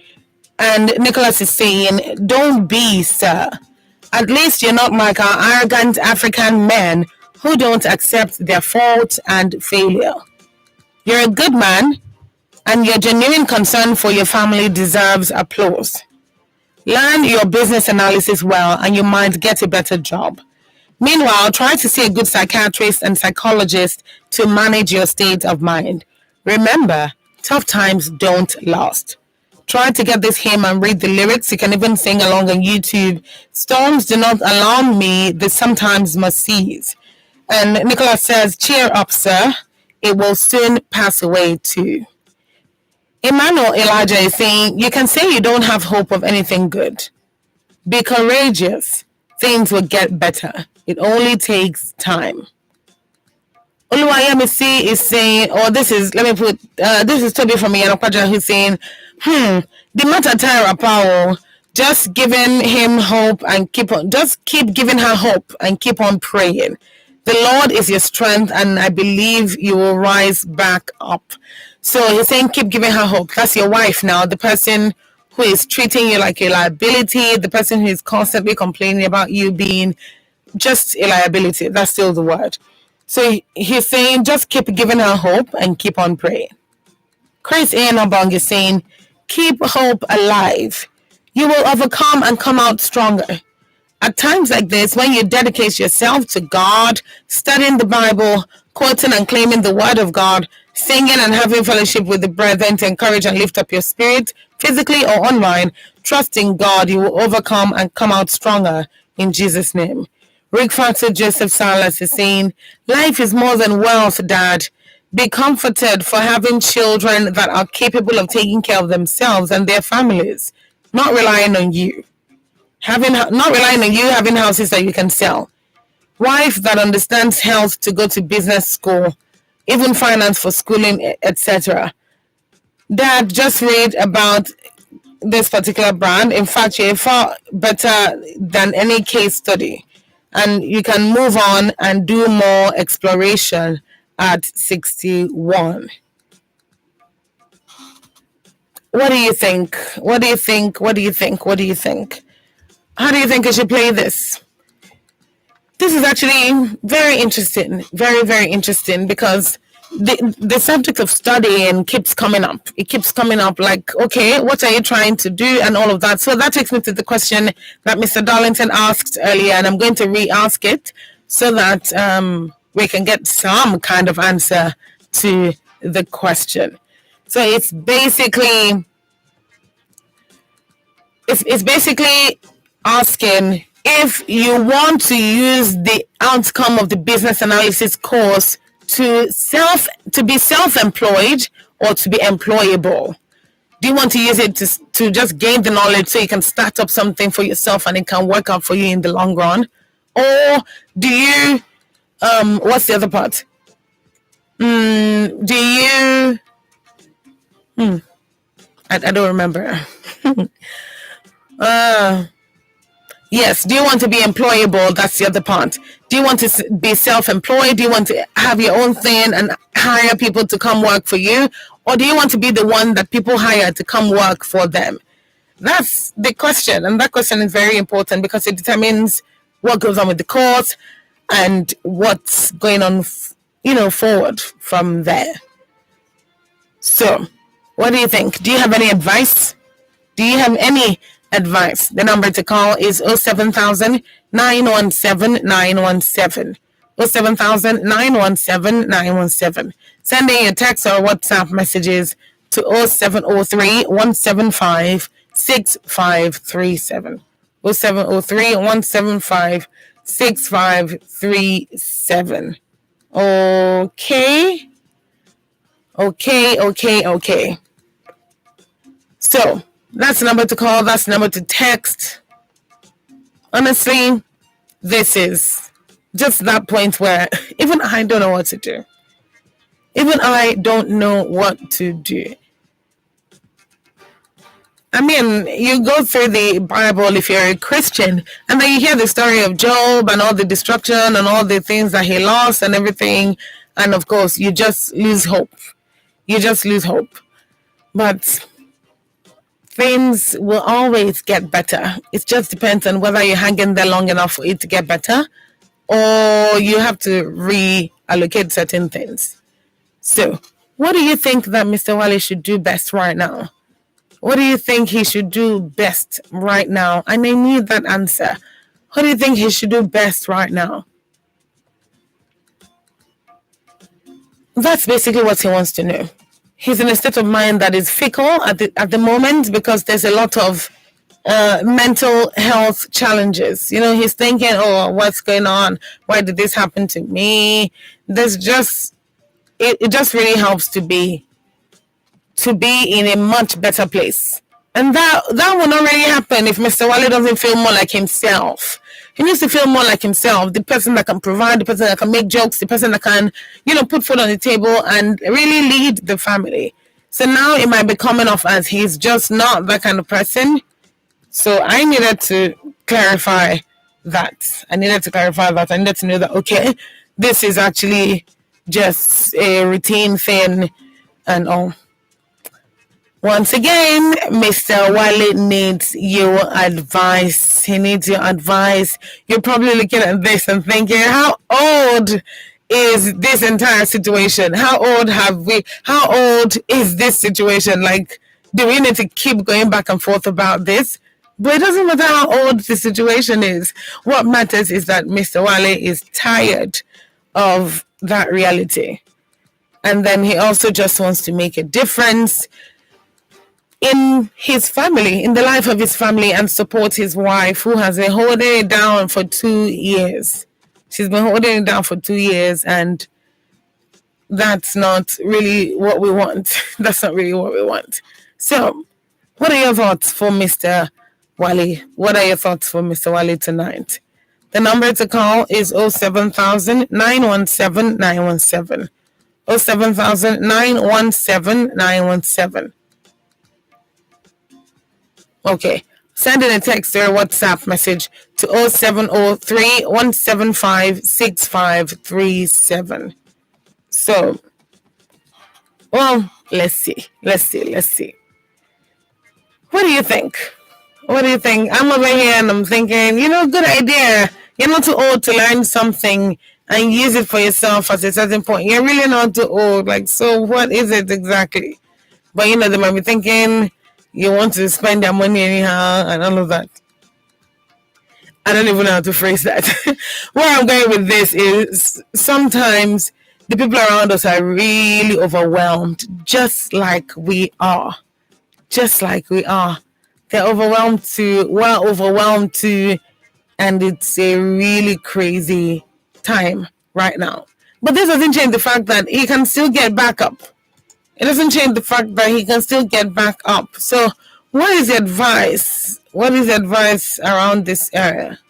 And Nicholas is saying, don't be, sir. At least you're not like our arrogant African men who don't accept their fault and failure. You're a good man, and your genuine concern for your family deserves applause. Learn your business analysis well, and you might get a better job. Meanwhile, try to see a good psychiatrist and psychologist to manage your state of mind. Remember, tough times don't last. Try to get this hymn and read the lyrics. You can even sing along on YouTube. Storms do not alarm me, they sometimes must cease. And Nicholas says, cheer up, sir. It will soon pass away too. Emmanuel Elijah is saying, you can say you don't have hope of anything good. Be courageous. Things will get better. It only takes time. Oluwayemisi is saying, this is Toby from Yanokwaja who's saying, the matter Tyra Powell, just giving him hope and keep giving her hope and keep on praying. The Lord is your strength, and I believe you will rise back up. So he's saying keep giving her hope. That's your wife now, the person who is treating you like a liability, the person who is constantly complaining about you being just a liability. That's still the word. So he's saying just keep giving her hope and keep on praying. Chris Ianobong is saying keep hope alive. You will overcome and come out stronger. At times like this, when you dedicate yourself to God, studying the Bible, quoting and claiming the Word of God, singing and having fellowship with the brethren to encourage and lift up your spirit, physically or online, trusting God, you will overcome and come out stronger in Jesus' name. Rick Factor Joseph Salas is saying, life is more than wealth, Dad. Be comforted for having children that are capable of taking care of themselves and their families, not relying on you. Not relying on you having houses that you can sell. Wife that understands health to go to business school, even finance for schooling, etc. Dad, just read about this particular brand. In fact, you're far better than any case study. And you can move on and do more exploration at 61. What do you think? What do you think? What do you think? What do you think? How do you think I should play this? This is actually very interesting, very, very interesting, because the subject of studying keeps coming up. It keeps coming up like, okay, what are you trying to do and all of that. So that takes me to the question that Mr. Darlington asked earlier, and I'm going to re-ask it so that we can get some kind of answer to the question. So it's basically, it's basically asking if you want to use the outcome of the business analysis course to be self-employed or to be employable. Do you want to use it to just gain the knowledge so you can start up something for yourself and it can work out for you in the long run? Or do you, what's the other part? Do you, I don't remember. Yes, do you want to be employable? That's the other part. Do you want to be self-employed? Do you want to have your own thing and hire people to come work for you? Or do you want to be the one that people hire to come work for them? That's the question. And that question is very important because it determines what goes on with the course and what's going on, forward from there. So, what do you think? Do you have any advice? Do you have any advice? The number to call is 07000 917 917. 07000 917 917. Sending your text or WhatsApp messages to 0703 175 6537. 0703 175 6537. Okay. So, that's the number to call. That's the number to text. Honestly, this is just that point where even I don't know what to do. Even I don't know what to do. I mean, you go through the Bible if you're a Christian, and then you hear the story of Job and all the destruction and all the things that he lost and everything. And of course, you just lose hope. But things will always get better. It just depends on whether you're hanging there long enough for it to get better or you have to reallocate certain things. So, what do you think that Mr. Wale should do best right now? What do you think he should do best right now? And I need that answer. What do you think he should do best right now? That's basically what he wants to know. He's in a state of mind that is fickle at the moment because there's a lot of mental health challenges. He's thinking, oh, what's going on? Why did this happen to me? It just really helps to be in a much better place. And that will not really happen if Mr. Wale doesn't feel more like himself. He needs to feel more like himself, the person that can provide, the person that can make jokes, the person that can, put food on the table and really lead the family. So now it might be coming off as he's just not that kind of person. So I needed to clarify that. I needed to know that, okay, this is actually just a routine thing and all. Once again, Mr. Wale needs your advice. He needs your advice. You're probably looking at this and thinking, how old is this entire situation? How old is this situation? Like, do we need to keep going back and forth about this? But it doesn't matter how old the situation is. What matters is that Mr. Wale is tired of that reality. And then he also just wants to make a difference in his family, in the life of his family, and support his wife, who has been holding it down for 2 years. She's been holding it down for 2 years, and that's not really what we want. That's not really what we want. So, what are your thoughts for Mr. Wale? What are your thoughts for Mr. Wale tonight? The number to call is 07000 917 917. 07000 917 917. Okay, send in a text or a WhatsApp message to 0703 175 6537. So, well, let's see. What do you think? I'm over here and I'm thinking, good idea. You're not too old to learn something and use it for yourself at a certain point. You're really not too old. Like, so what is it exactly? But, they might be thinking you want to spend their money anyhow and all of that. I don't even know how to phrase that. Where I'm going with this is sometimes the people around us are really overwhelmed, just like we are. They're overwhelmed too. We're overwhelmed too. And it's a really crazy time right now. But this doesn't change the fact that he can still get back up. It doesn't change the fact that he can still get back up. So what is the advice? What is the advice around this area?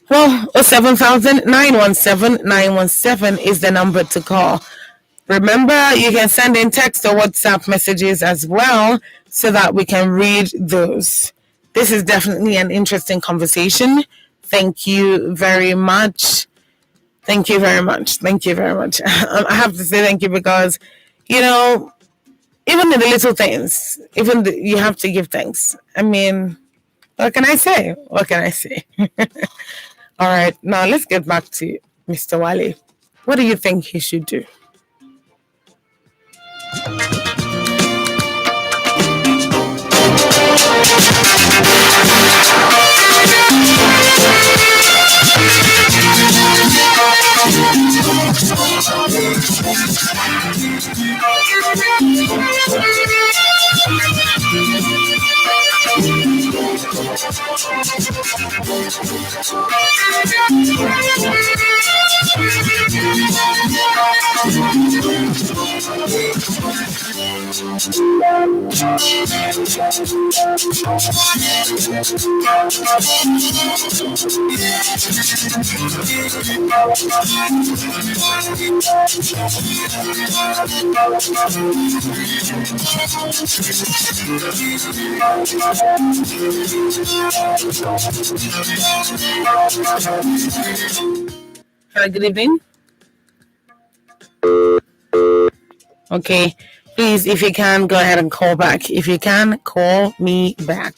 Well, 07,917 is the number to call. Remember, you can send in text or WhatsApp messages as well so that we can read those. This is definitely an interesting conversation. Thank you very much. Thank you very much. Thank you very much. I have to say thank you because, even in the little things, you have to give thanks. I mean, what can I say? What can I say? All right, now let's get back to Mr. Wale. What do you think he should do? Hello, good evening. Okay, please, if you can, go ahead and call back. If you can, call me back.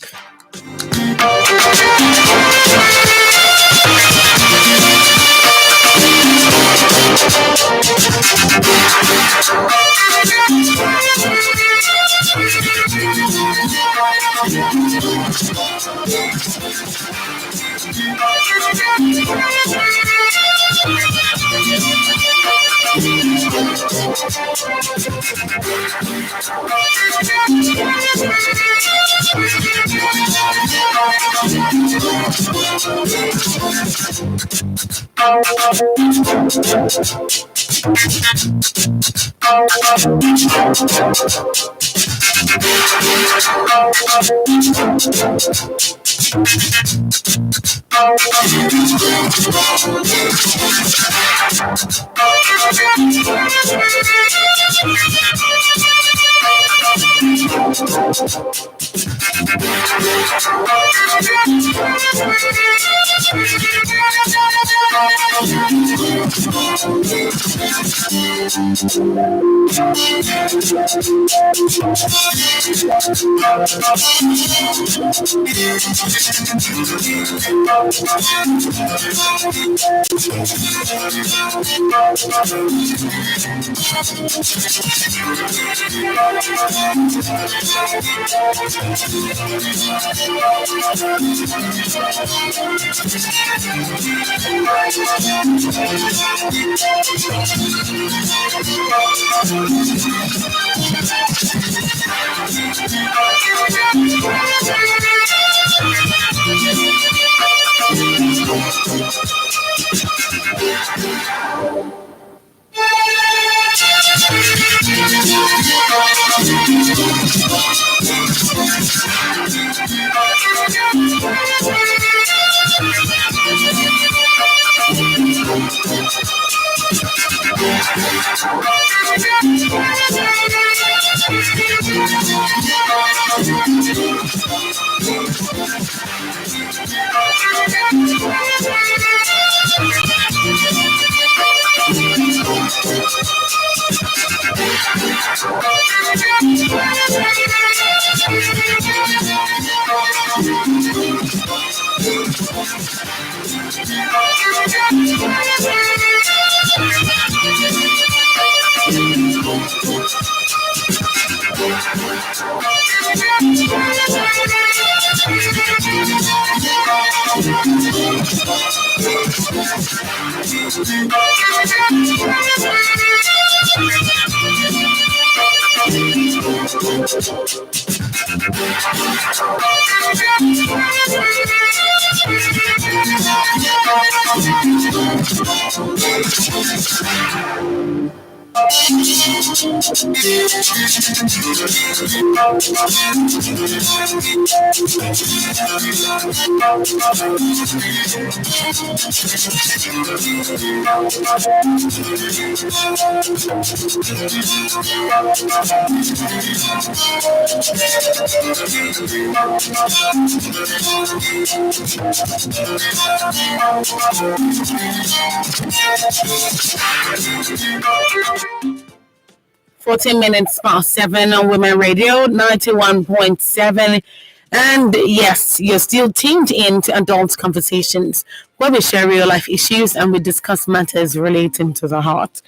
Minutes past 7 on Women Radio 91.7. And yes, you're still tuned in to Adult Conversations, where we share real life issues and we discuss matters relating to the heart.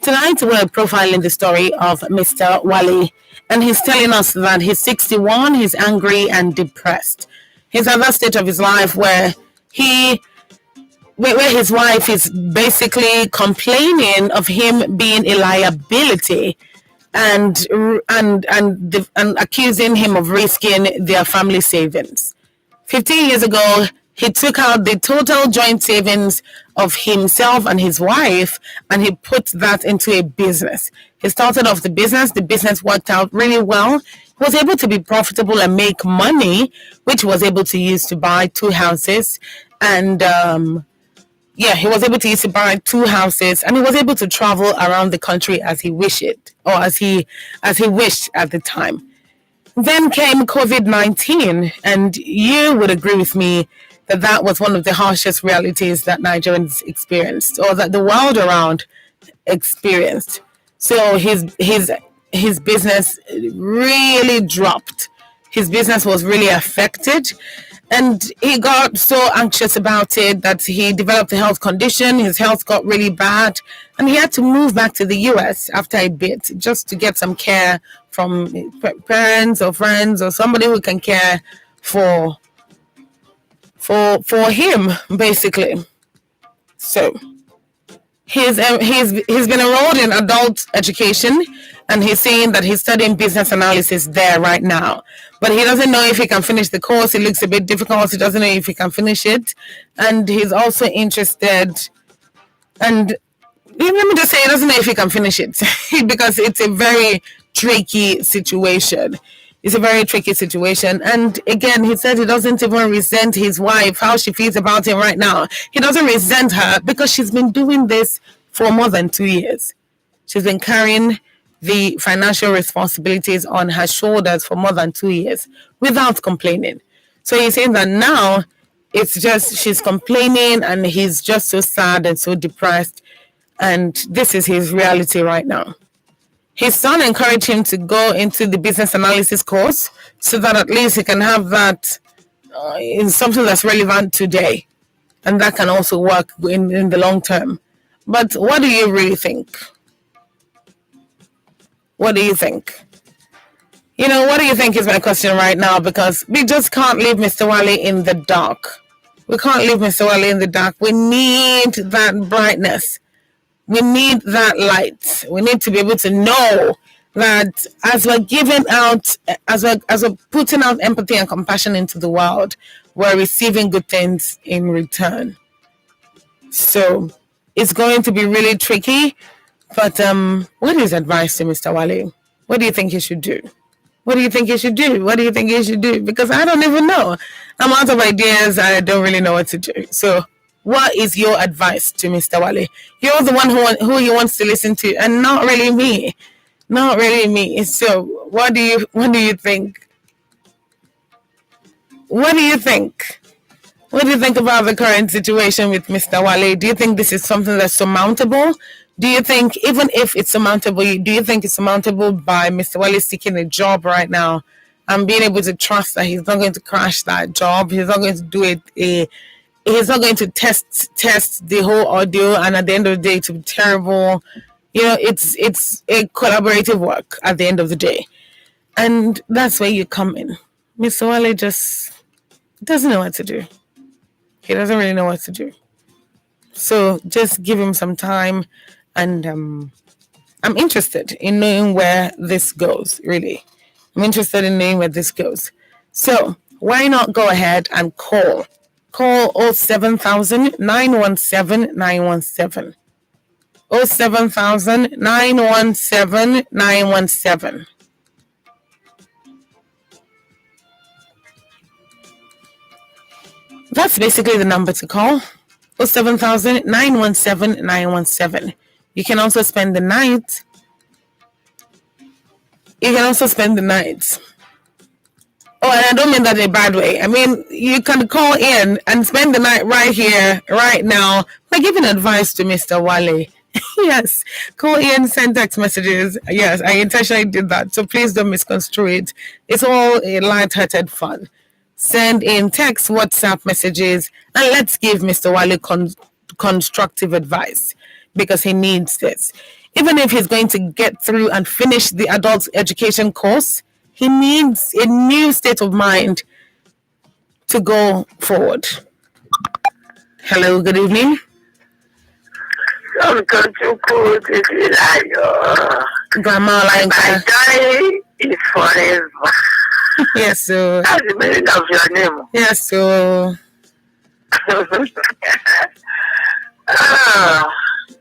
Tonight, we're profiling the story of Mr. Wale, and he's telling us that he's 61, he's angry and depressed. He's at that stage of his life where his wife is basically complaining of him being a liability and accusing him of risking their family savings. 15 years ago, he took out the total joint savings of himself and his wife, and he put that into a business. He started off the business worked out really well. He was able to be profitable and make money, which he was able to use to buy 2 houses. And he was able to use to buy 2 houses, and he was able to travel around the country as he wished it, or as he wished at the time. Then came COVID-19, and you would agree with me that that was one of the harshest realities that Nigerians experienced, or that the world around experienced. So his business really dropped. His business was really affected. And he got so anxious about it that he developed a health condition. His health got really bad, and he had to move back to the US after a bit just to get some care from parents or friends or somebody who can care for him, basically. So he's been enrolled in adult education, and he's saying that he's studying business analysis there right now. But he doesn't know if he can finish the course. It looks a bit difficult. He doesn't know if he can finish it. And he's also interested. And let me just say, he doesn't know if he can finish it because it's a very tricky situation. It's a very tricky situation. And again, he said he doesn't even resent his wife, how she feels about him right now. He doesn't resent her because she's been doing this for more than 2 years. She's been carrying the financial responsibilities on her shoulders for more than 2 years without complaining. So he's saying that now it's just she's complaining and he's just so sad and so depressed, and this is his reality right now. His son encouraged him to go into the business analysis course so that at least he can have that in something that's relevant today, and that can also work in the long term. But what do you really think? What do you think? What do you think is my question right now? Because we just can't leave Mr. Wale in the dark. We can't leave Mr. Wale in the dark. We need that brightness. We need that light. We need to be able to know that as we're giving out, as we're putting out empathy and compassion into the world, we're receiving good things in return. So it's going to be really tricky. But what is advice to Mr. Wale? What do you think he should do? What do you think he should do? What do you think he should do? Because I don't even know. I'm out of ideas. I don't really know what to do. So what is your advice to Mr. Wale? You're the one who he wants to listen to, and not really me. Not really me. So what do you think? What do you think? What do you think about the current situation with Mr. Wale? Do you think this is something that's surmountable? Do you think, even if it's surmountable, do you think it's surmountable by Mr. Wale seeking a job right now and being able to trust that he's not going to crash that job? He's not going to do it. He's not going to test the whole ordeal, and at the end of the day, to be terrible. It's a collaborative work at the end of the day, and that's where you come in. Mr. Wale just doesn't know what to do. He doesn't really know what to do. So just give him some time. And I'm interested in knowing where this goes, really. I'm interested in knowing where this goes. So why not go ahead and call? Call 07000 917 917. 07000 917 917. That's basically the number to call. 07000 917 917. You can also spend the night. Oh, and I don't mean that in a bad way. I mean, you can call in and spend the night right here, right now, by giving advice to Mr. Wale. Yes, call in, send text messages. Yes, I intentionally did that, so please don't misconstrue it. It's all a light-hearted fun. Send in text, WhatsApp messages, and let's give Mr. Wale constructive advice, because he needs this. Even if he's going to get through and finish the adult education course, he needs a new state of mind to go forward. Hello, good evening. Grandma, like my joy is forever. Yes, sir. That's the meaning of your name. Yes, sir.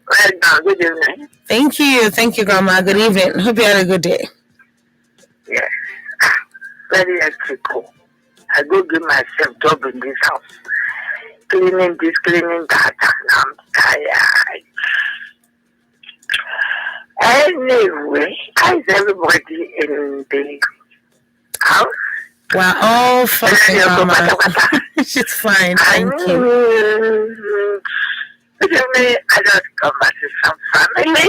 Well done. Good evening. Thank you, Grandma. Good evening. Hope you had a good day. Yes. Very electrical. I go give myself job in this house. Cleaning this, cleaning that, and I'm tired. Anyway, how is everybody in the house? We're all fine, Grandma. She's fine, thank you. I just come back to some family.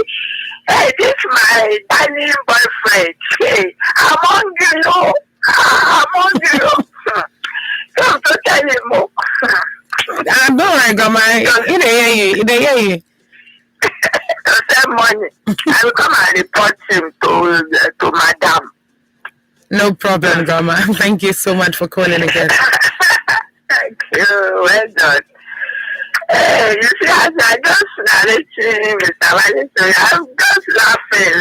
Hey, this is my darling boyfriend. Hey, I'm hungry, Come to tell him more. Don't worry, Grandma. He didn't hear you. To send money. I will come and report him to Madam. No problem, Grandma. Thank you so much for calling again. Thank you. Well done. You see, as I just narrating Mr. Wale, I'm just laughing.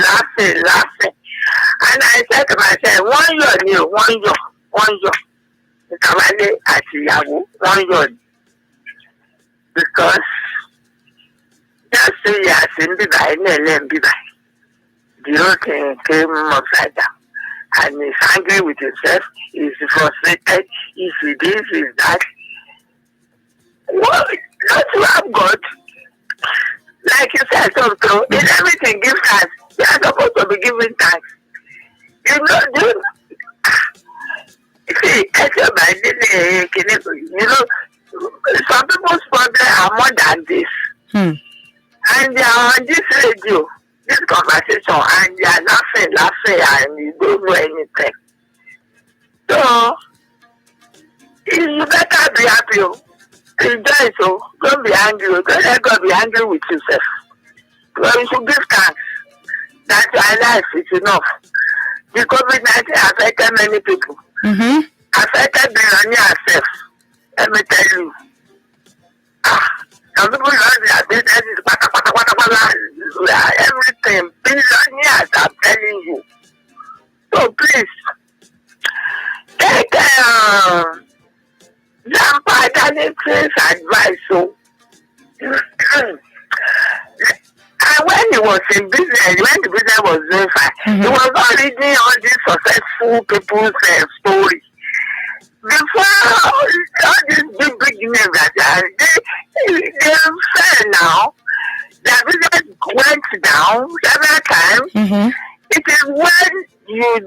And I said to myself, one year. Mr. Wale àti ìyàwó, 1 year. Because just 3 years in Bibai, the whole thing came upside down. And he's angry with himself, he's frustrated, he's this, he's that. Well, don't you have God? Like you said, so in everything, give thanks. You are supposed to be giving thanks. You know, see, some people's problems are more than this. And they are on this radio, this conversation, and they are laughing, and you don't know anything. So, you better be happy. Enjoy, so don't be angry. Don't let God be angry with yourself. But you should give thanks that your life is enough. The COVID-19 affected many people. Affected billionaires self. Let me tell you. Some people lost their businesses, everything. Billionaires, I'm telling you. So please, take advice. So, and when he was in business, when the business was doing fine, he was not reading all these successful people's stories. Before all these big names that they fell now, the business went down several times. It is when you are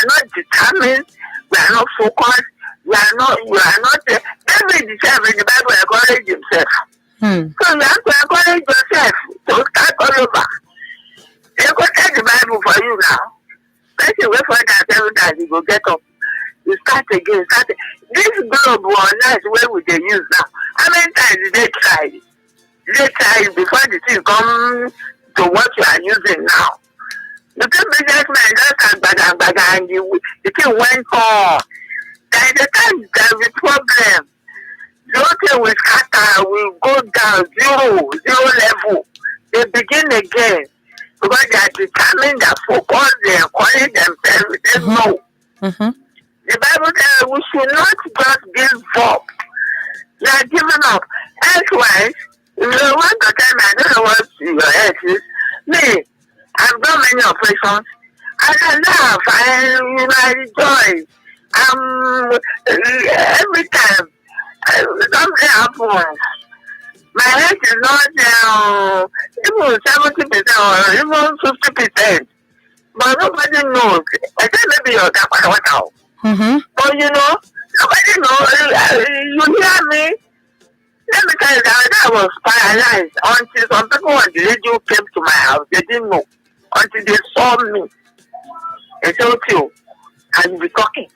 not determined, you are not focused, you are not David himself in the Bible encouraged himself. So you have to encourage yourself to start all over. They go take the Bible for you now. Let you wait for that 7 times you go get up. You start again, This globe was nice where we they use now. How many times did they try? They try before the thing come to what you are using now. The two businessmen just had baga and the thing went on. There is a time there is a problem. The whole thing will scatter, will go down, zero level. they begin again because they are determined that focus, they encourage themselves. They know. The Bible says we should not just give up. You are giving up. Elsewise, if you want to tell me, I don't know what your head is. Me, I've done many operations. I laugh, I rejoice. Every time something happens, my head is not even 70% or even 50%. But nobody knows. I said maybe you're that but you know, nobody knows. You hear me? Let me tell you that I was paralyzed until some people on the radio came to my house. They didn't know until they saw me. They said, okay, and be talking.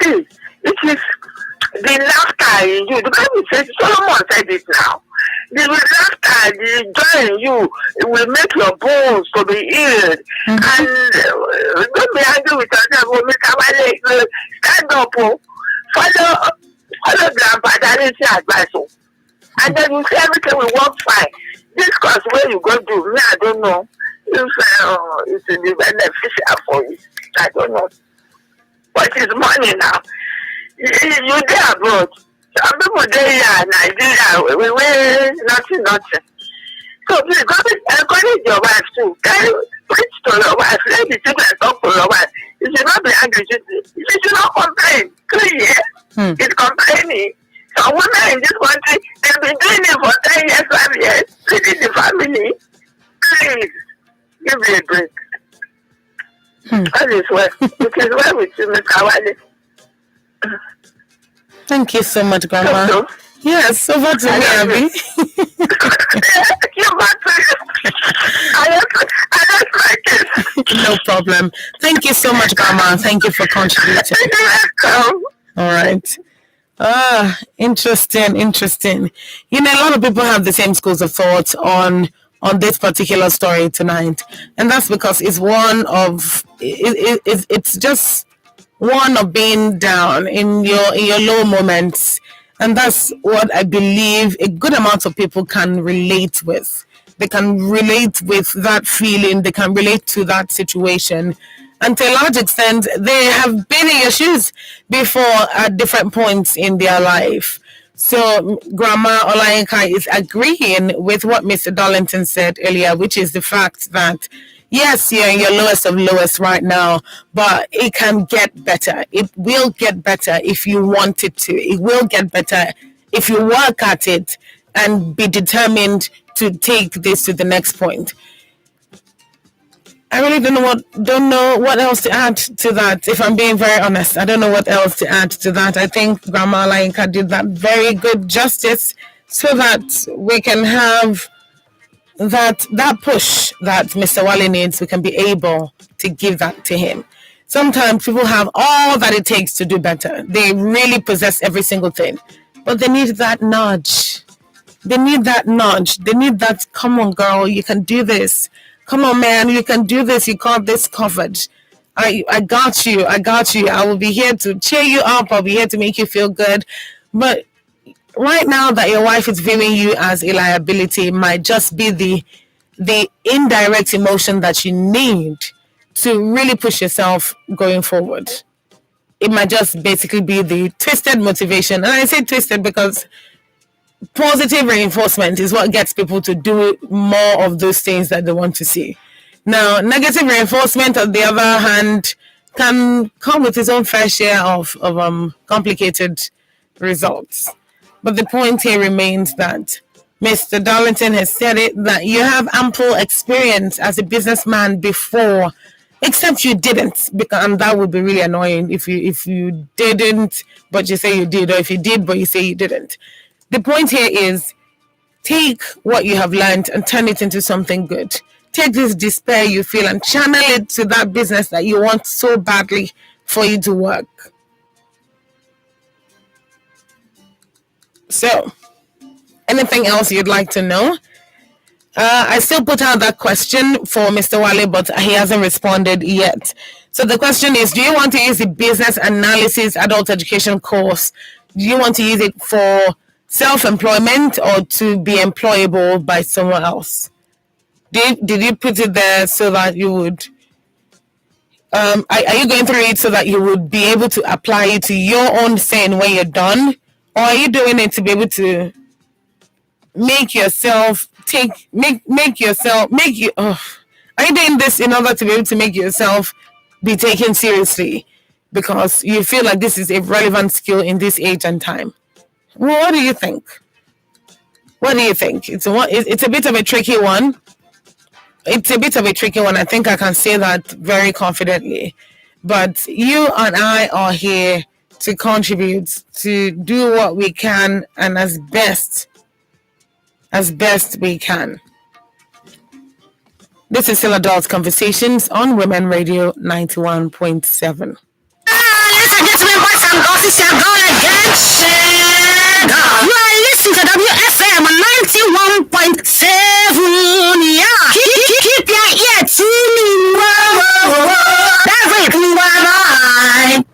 See, it is the laughter in you. The Bible says, Solomon said it now. The laughter, the joy in you, it will make your bones to be healed. And don't be angry with yourself. Stand up, follow grandfather advice. And then you see everything will work fine. This course where you go do, me, I don't know. If it's beneficial for you. I don't know. But it's money now. You there abroad. Some people there in Nigeria, we wear nothing. So please encourage your wife too. Preach to your wife. Let the children talk to your wife. You should not be angry. You should not complain. Clear. It's complaining. Some women in this country, they've been doing it for 10 years, 5 years, feeding the family. Please, give me a break. All is well. It is well with you, Mr. Wale. Thank you so much, Grandma. Yes, over to me, Abby. No problem. Thank you so much, Grandma. Thank you for contributing. All right. Interesting. You know, a lot of people have the same schools of thought on this particular story tonight, and that's because it's it's just one of being down in your low moments, and that's what I believe a good amount of people can relate with. They can relate with that feeling. They can relate to that situation. And to a large extent, they have been in your shoes before at different points in their life. So Grandma Olayinka is agreeing with what Mr. Darlington said earlier, which is the fact that, yes, you're in your lowest of lowest right now, but it can get better. It will get better if you want it to. It will get better if you work at it and be determined to take this to the next point. I really don't know what else to add to that. If I'm being very honest, I don't know what else to add to that. I think Grandma Olayinka did that very good justice, so that we can have that push that Mr. Wale needs. We can be able to give that to him. Sometimes people have all that it takes to do better. They really possess every single thing, but they need that nudge. They need that, come on, girl, you can do this. Come on, man, you can do this. You got this covered. I got you. I will be here to cheer you up. I'll be here to make you feel good. But right now that your wife is viewing you as a liability, might just be the indirect emotion that you need to really push yourself going forward. It might just basically be the twisted motivation. And I say twisted because positive reinforcement is what gets people to do more of those things that they want to see. Now, negative reinforcement, on the other hand, can come with its own fair share of complicated results. But the point here remains that Mr. Darlington has said it, that you have ample experience as a businessman before, except you didn't, and that would be really annoying if you didn't, but you say you did, or if you did, but you say you didn't. The point here is, take what you have learned and turn it into something good. Take this despair you feel and channel it to that business that you want so badly for you to work. So, anything else you'd like to know? I still put out that question for Mr. Wale, but he hasn't responded yet. So the question is, do you want to use the business analysis adult education course? Do you want to use it for self-employment or to be employable by someone else? Did you put it there so that you would are you going through it so that you would be able to apply it to your own thing when you're done, or are you doing it to be able to make yourself are you doing this in order to be able to make yourself be taken seriously because you feel like this is a relevant skill in this age and time? Well, what do you think? It's a bit of a tricky one. I think I can say that very confidently. But you and I are here to contribute, to do what we can, and as best we can. This is still Adult Conversations on Women Radio 91.7. Ladies and gentlemen, boys and girls, it's your girl again. You are listening to WFM 91.7. Yeah. Keep your ear tuning. That's it. Bye-bye.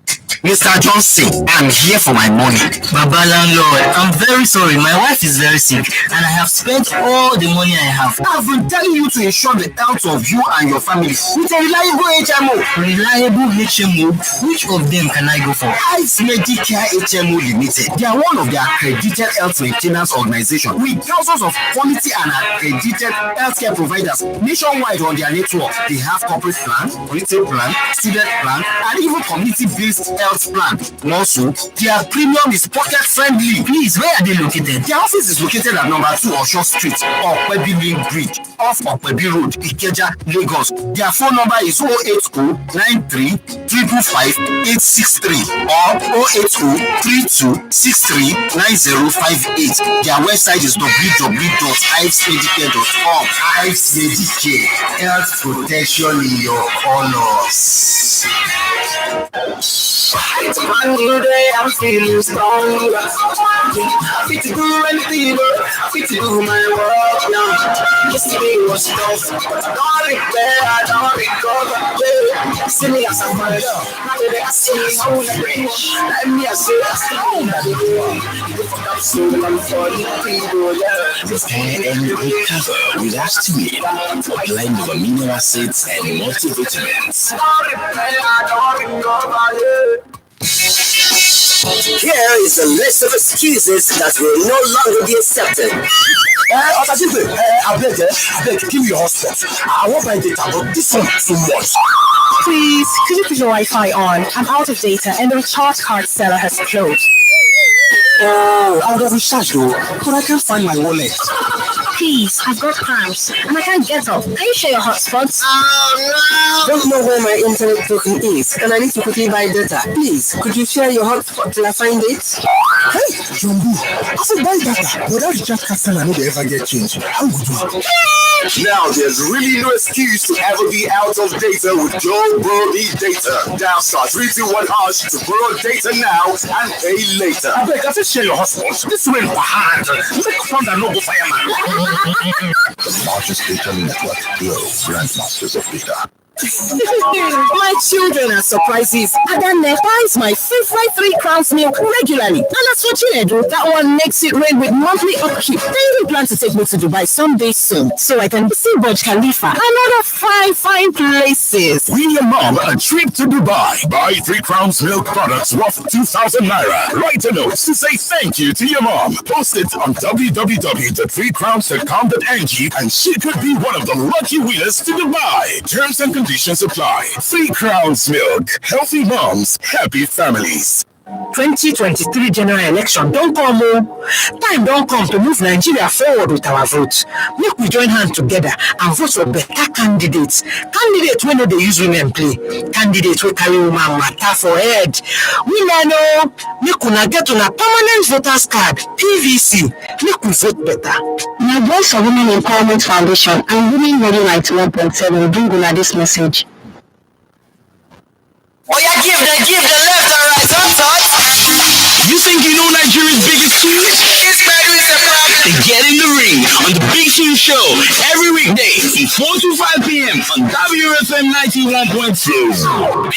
Mr. Johnson, I'm here for my money. Baba landlord, I'm very sorry. My wife is very sick and I have spent all the money I have. I've been telling you to ensure the health of you and your family with a reliable HMO. Reliable HMO? Which of them can I go for? Ice Medicare HMO Limited. They are one of the accredited health maintenance organizations with thousands of quality and accredited healthcare providers nationwide on their network. They have corporate plan, retail plan, student plan, and even community-based health plan. Also, their premium is pocket friendly. Please, where are they located? Their office is located at number 2 Osho Street, Okpebi Link Bridge, off Okpebi Road, Ikeja, Lagos. Their phone number is 080-93-555-863 or 080-3263-9058. Their website is www.ivesmedicare.com. Ives Medicare, health protection in your colors. It's a brand new day, I'm feeling strong. Happy to do anything, happy to do my work now. Yesterday was tough, don't repair, don't recover. See me as a mother, now that I see me on the bridge. Let me say, I'm not the one. You fuck up soon, I'm for you people, yeah. Repair and recover with Astimine, a blend of amino acids and multivitamins. Don't repair, don't recover, yeah. Here is a list of excuses that will no longer be accepted. I beg, give me your hotspot. I want my data, but this one too much. Please, could you put your Wi-Fi on? I'm out of data and the recharge card seller has closed. Oh, I would have recharged though, but I can't find my wallet. Please, I've got cramps and I can't get up. Can you share your hotspots? Oh no! Don't know where my internet token is and I need to quickly buy data. Please, could you share your hotspot till I find it? Hey, Jumbo, I said buy data, but that recharge card seller never ever get changed. How would you? Now there's really no excuse to ever be out of data with Joe Brody Data. Dial *321# to borrow data now and pay later. I beg, I said share your hotspot. This way, behind. Make fun that no go fireman. The largest data network, Glow, grandmasters of data. My children are surprises. Adane buys my favorite 3 Crowns milk regularly. And as for Chinedu, that one makes it rain with monthly upkeep. They even plan to take me to Dubai someday soon, so I can see Burj Khalifa and other fine places. Win your mom a trip to Dubai. Buy 3 Crowns milk products worth 2,000 naira. Write a note to say thank you to your mom. Post it on www.3crowns.com.ng and she could be one of the lucky winners to Dubai. Terms and conditions apply. 3 Crowns milk. Healthy moms, happy families. 2023 general election don't come. Time don't come to move Nigeria forward with our vote. Make we join hands together and vote for better candidates. Candidates wey no dey use women play. Candidates wey carry woman matter for head. We know make una get una permanent voters card PVC. Make we vote better. Now, Voice for Women Empowerment Foundation and Women Radio 91.7 bring una this message. Oh yeah, give the left and right, sometimes. You think you know Nigeria's biggest tunes? This man is a problem. Get in the ring on the Big Tune Show every weekday from 4 to 5 p.m. on WFM 91.2.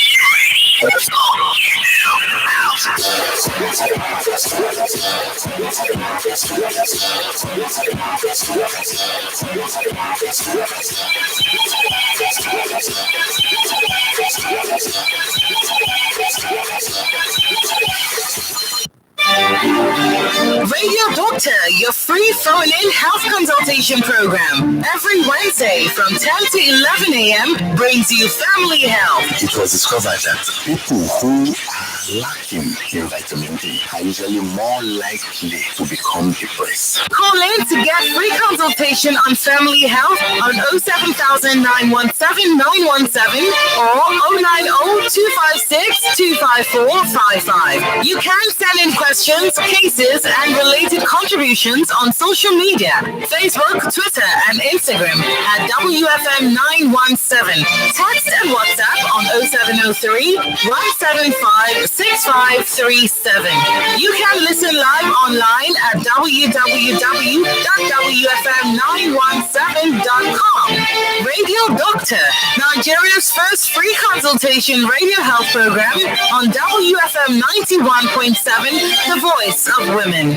Radio Doctor, your free phone-in health consultation program. Every Wednesday from 10 to 11 a.m. brings you family health. It was discovered that people who are lacking in vitamin D are usually more likely to become depressed. Call in to get free consultation on family health on 07000 917 917 or 090 256 25455. You can send in questions, cases, and related contributions on social media, Facebook, Twitter, and Instagram at WFM917. Text and WhatsApp on 0703 175 6537. You can listen live online at www.wfm917.com. Radio Doctor, Nigeria's first free consultation radio health program on WFM 91.7, the voice of women.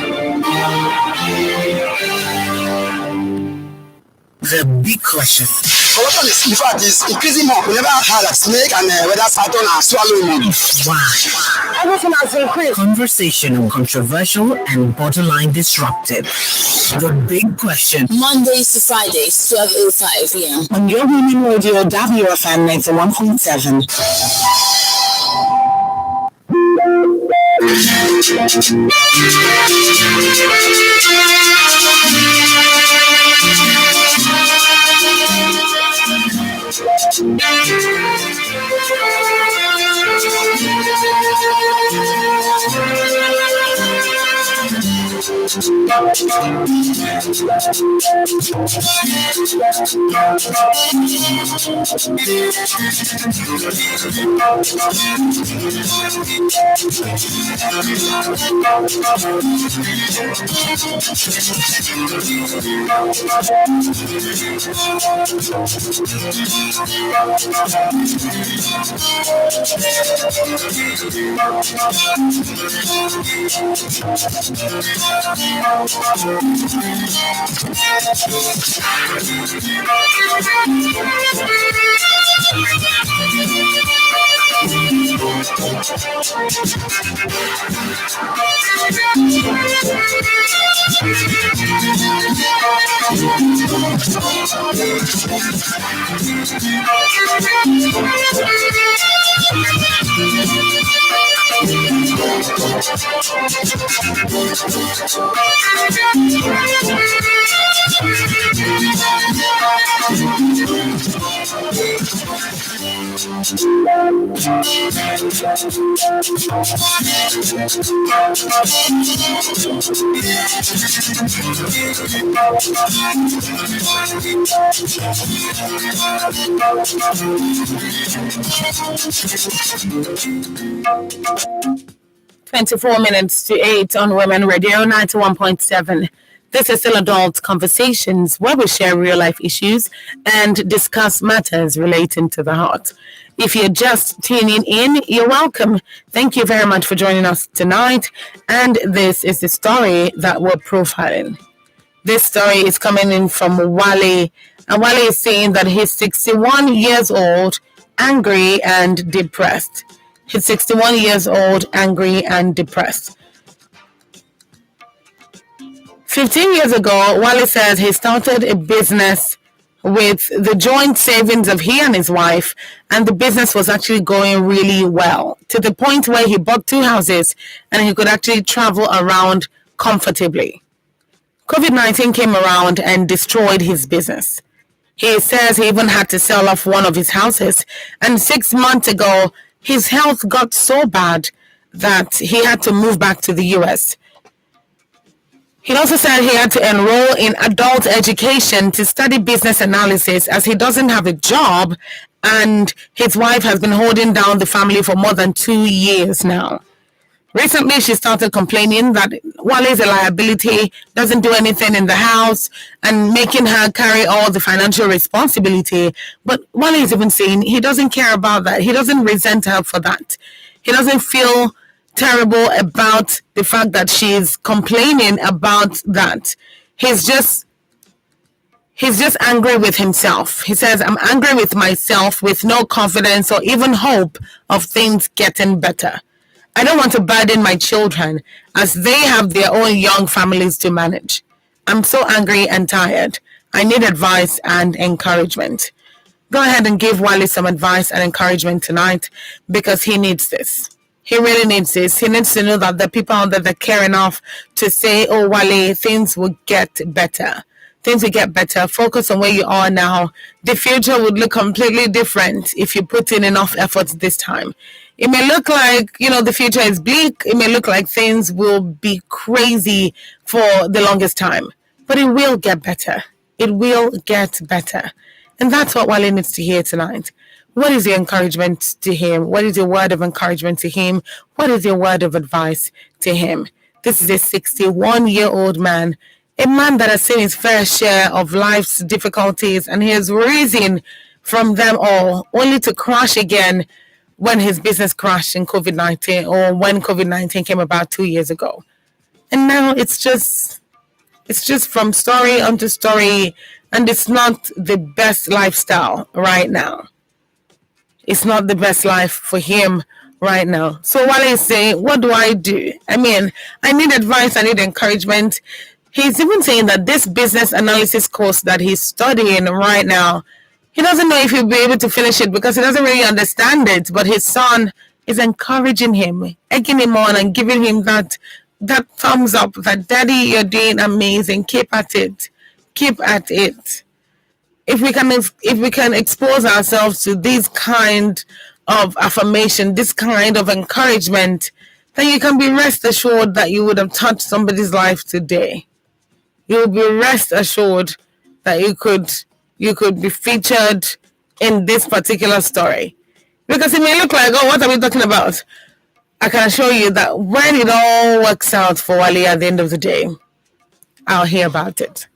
The big question. Corruption is, in fact, is increasing more. We never had a snake and whether Saturn are swallowing money. Why? Everything has increased. Conversational, controversial, and borderline disruptive. The big question. Mondays to Fridays, 12:05 p.m. On your women radio, WFM 91.7. (24:08) on Women Radio 91.7. This is still Adult Conversations, where we share real-life issues and discuss matters relating to the heart. If you're just tuning in, you're welcome. Thank you very much for joining us tonight. And this is the story that we're profiling. This story is coming in from Wale. And Wale is saying that he's 61 years old, angry and depressed. He's 61 years old, angry and depressed. 15 years ago, Wale says he started a business with the joint savings of he and his wife, and the business was actually going really well, to the point where he bought 2 houses and he could actually travel around comfortably. COVID-19 came around and destroyed his business. He says he even had to sell off one of his houses, and 6 months ago, his health got so bad that he had to move back to the US. He also said he had to enroll in adult education to study business analysis, as he doesn't have a job and his wife has been holding down the family for more than 2 years now. Recently, she started complaining that Wale is a liability, doesn't do anything in the house, and making her carry all the financial responsibility. But Wale is even saying he doesn't care about that. He doesn't resent her for that. He doesn't feel terrible about the fact that she's complaining about that. He's just angry with himself. He says, I'm angry with myself with no confidence or even hope of things getting better. I don't want to burden my children as they have their own young families to manage. I'm so angry and tired. I need advice and encouragement. Go ahead and give Wale some advice and encouragement tonight because he needs this. He really needs this. He needs to know that the people out there that care enough to say, oh, Wale, things will get better. Things will get better. Focus on where you are now. The future would look completely different if you put in enough effort this time. It may look like, the future is bleak. It may look like things will be crazy for the longest time. But it will get better. It will get better. And that's what Wale needs to hear tonight. What is your encouragement to him? What is your word of encouragement to him? What is your word of advice to him? This is a 61-year-old man, a man that has seen his fair share of life's difficulties, and he has risen from them all, only to crash again when his business crashed in COVID-19 or when COVID-19 came about 2 years ago. And now it's just from story onto story, and it's not the best lifestyle right now. It's not the best life for him right now. So Wale is saying, what do I do? I mean, I need advice, I need encouragement. He's even saying that this business analysis course that he's studying right now, he doesn't know if he'll be able to finish it because he doesn't really understand it. But his son is encouraging him, egging him on and giving him that thumbs up, that daddy, you're doing amazing. Keep at it. Keep at it. If we can expose ourselves to this kind of affirmation, this kind of encouragement, then you can be rest assured that you would have touched somebody's life today. You will be rest assured that you could be featured in this particular story. Because it may look like, oh, what are we talking about? I can assure you that when it all works out for Wale at the end of the day, I'll hear about it.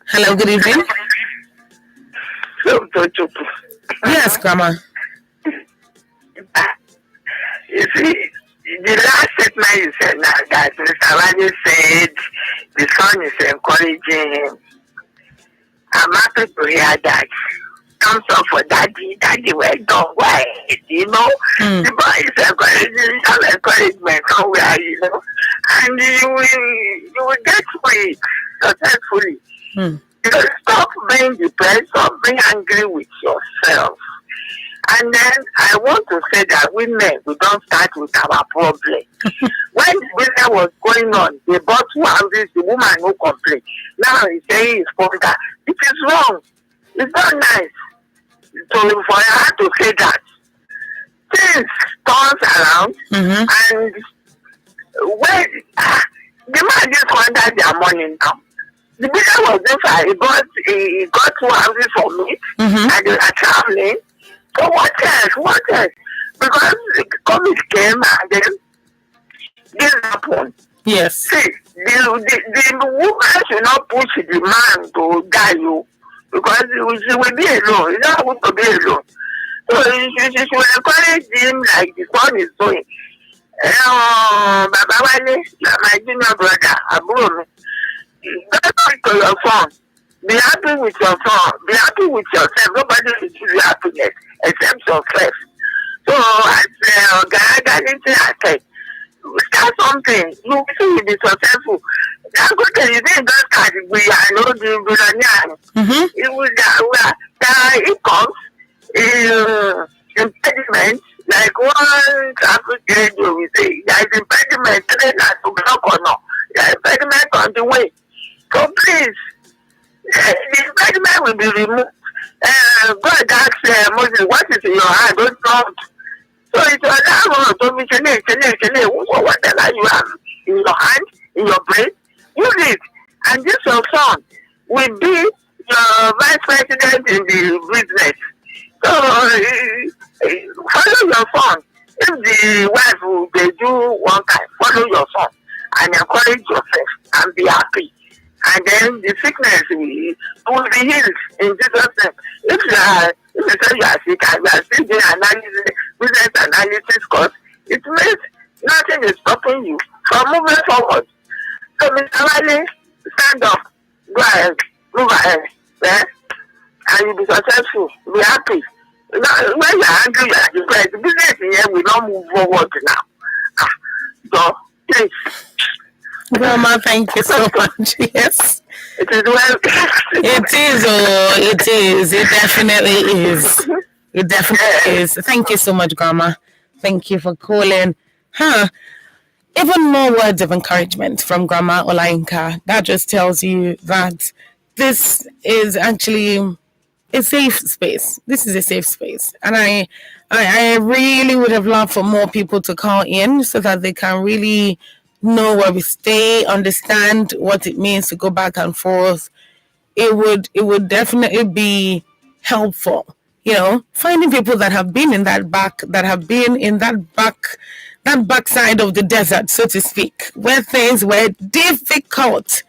Hello, good evening. Yes, Grandma. You see, the last statement you said now that Mr. Wale said the son is encouraging him. I'm happy to hear that. Thumbs up for daddy. Daddy, well done. Why? The boy is encouraging some encouragement somewhere, and you will get through it successfully. Stop being depressed, stop being angry with yourself. And then I want to say that women, we don't start with our problem. When the business was going on, they bought 2 houses, the woman no complaint. Now he's saying it's popular. It is wrong. It's not nice for her to say that. Things turns around, and when the man just wanted their money now. The business was different. He got 2 houses for me, and they are traveling. So what else? Because COVID came and then this happened. Yes. See, the woman should not push the man to die because she will be alone. He's not going to be alone. So she should encourage him like the son is doing. Baba Wale, my junior brother, Aburo, don't talk to your son. Be happy with your son. Be happy with yourself. Nobody will give you happiness except yourself. So as I said, start something. You will see you'll be successful. That's good. You didn't just catch it. We are not doing good. It comes impediment. Like one traffic radio, we say there is impediment. To block or not. There is impediment on the way. So please, the impediment will be removed. God asks Moses, what is in your hand? Don't count. So it's allowed to be whatever you have in your hand, in your brain, use it. And this your son will be your vice president in the business. So follow your son. If the wife will do one kind, follow your son and encourage yourself and be happy. And then the sickness will be healed in Jesus' name. If you say you are sick and you are still doing business analysis course, it means nothing is stopping you from moving forward. So, Mr. Wiley, stand up, go ahead, move ahead, and you'll be successful, be happy. Now, when you're angry, the business here will not move forward now. So, please. Grandma, thank you so much. Yes. It is well. It is, it is. It definitely is. It definitely is. Thank you so much, Grandma. Thank you for calling. Even more words of encouragement from Grandma Olainka. That just tells you that this is actually a safe space. This is a safe space. And I really would have loved for more people to call in so that they can really know where we stay, understand what it means to go back and forth. It would definitely be helpful. Finding people that have been in that backside of the desert, so to speak, where things were difficult.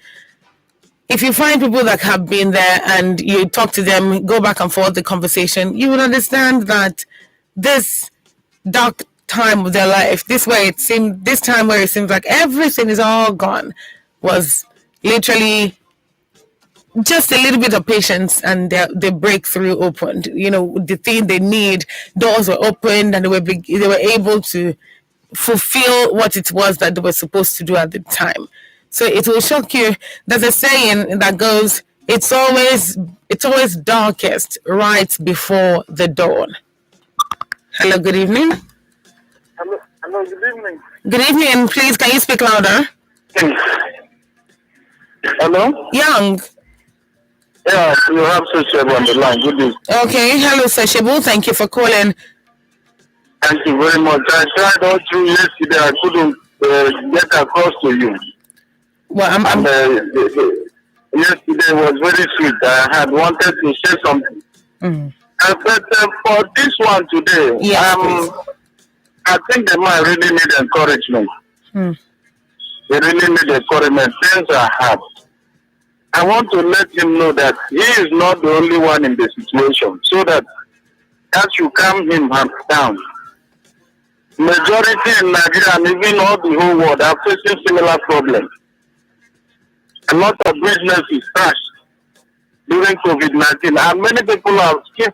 If you find people that have been there and you talk to them, go back and forth the conversation, you will understand that this dark time of their life, this time where it seems like everything is all gone, was literally just a little bit of patience and the breakthrough opened. The thing they need, doors were opened and they were able to fulfill what it was that they were supposed to do at the time. So it will shock you. There's a saying that goes, it's always darkest right before the dawn. Hello, good evening. Hello, good evening. Good evening. Please, can you speak louder? Hello? Young. Yeah, you have Seshebu on the line. Good evening. Okay. Hello, Seshebu. Thank you for calling. Thank you very much. I tried all through yesterday. I couldn't get across to you. Well, yesterday was very sweet. I had wanted to say something. But for this one today, yes, I think the man really need encouragement. They really need encouragement. Things are hard. I want to let him know that he is not the only one in the situation, so that should calm him down. Majority in Nigeria and even all the whole world are facing similar problems. A lot of businesses crashed during COVID-19, and many people are still.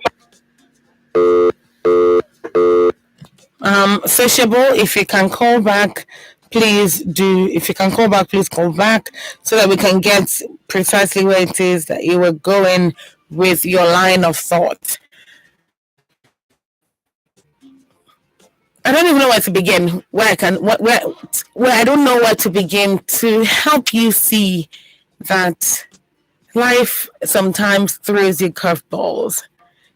Sociable, if you can call back, please do. If you can call back, please call back so that we can get precisely where it is that you were going with your line of thought. I don't even know where to begin. Where I don't know where to begin to help you see that life sometimes throws you curveballs.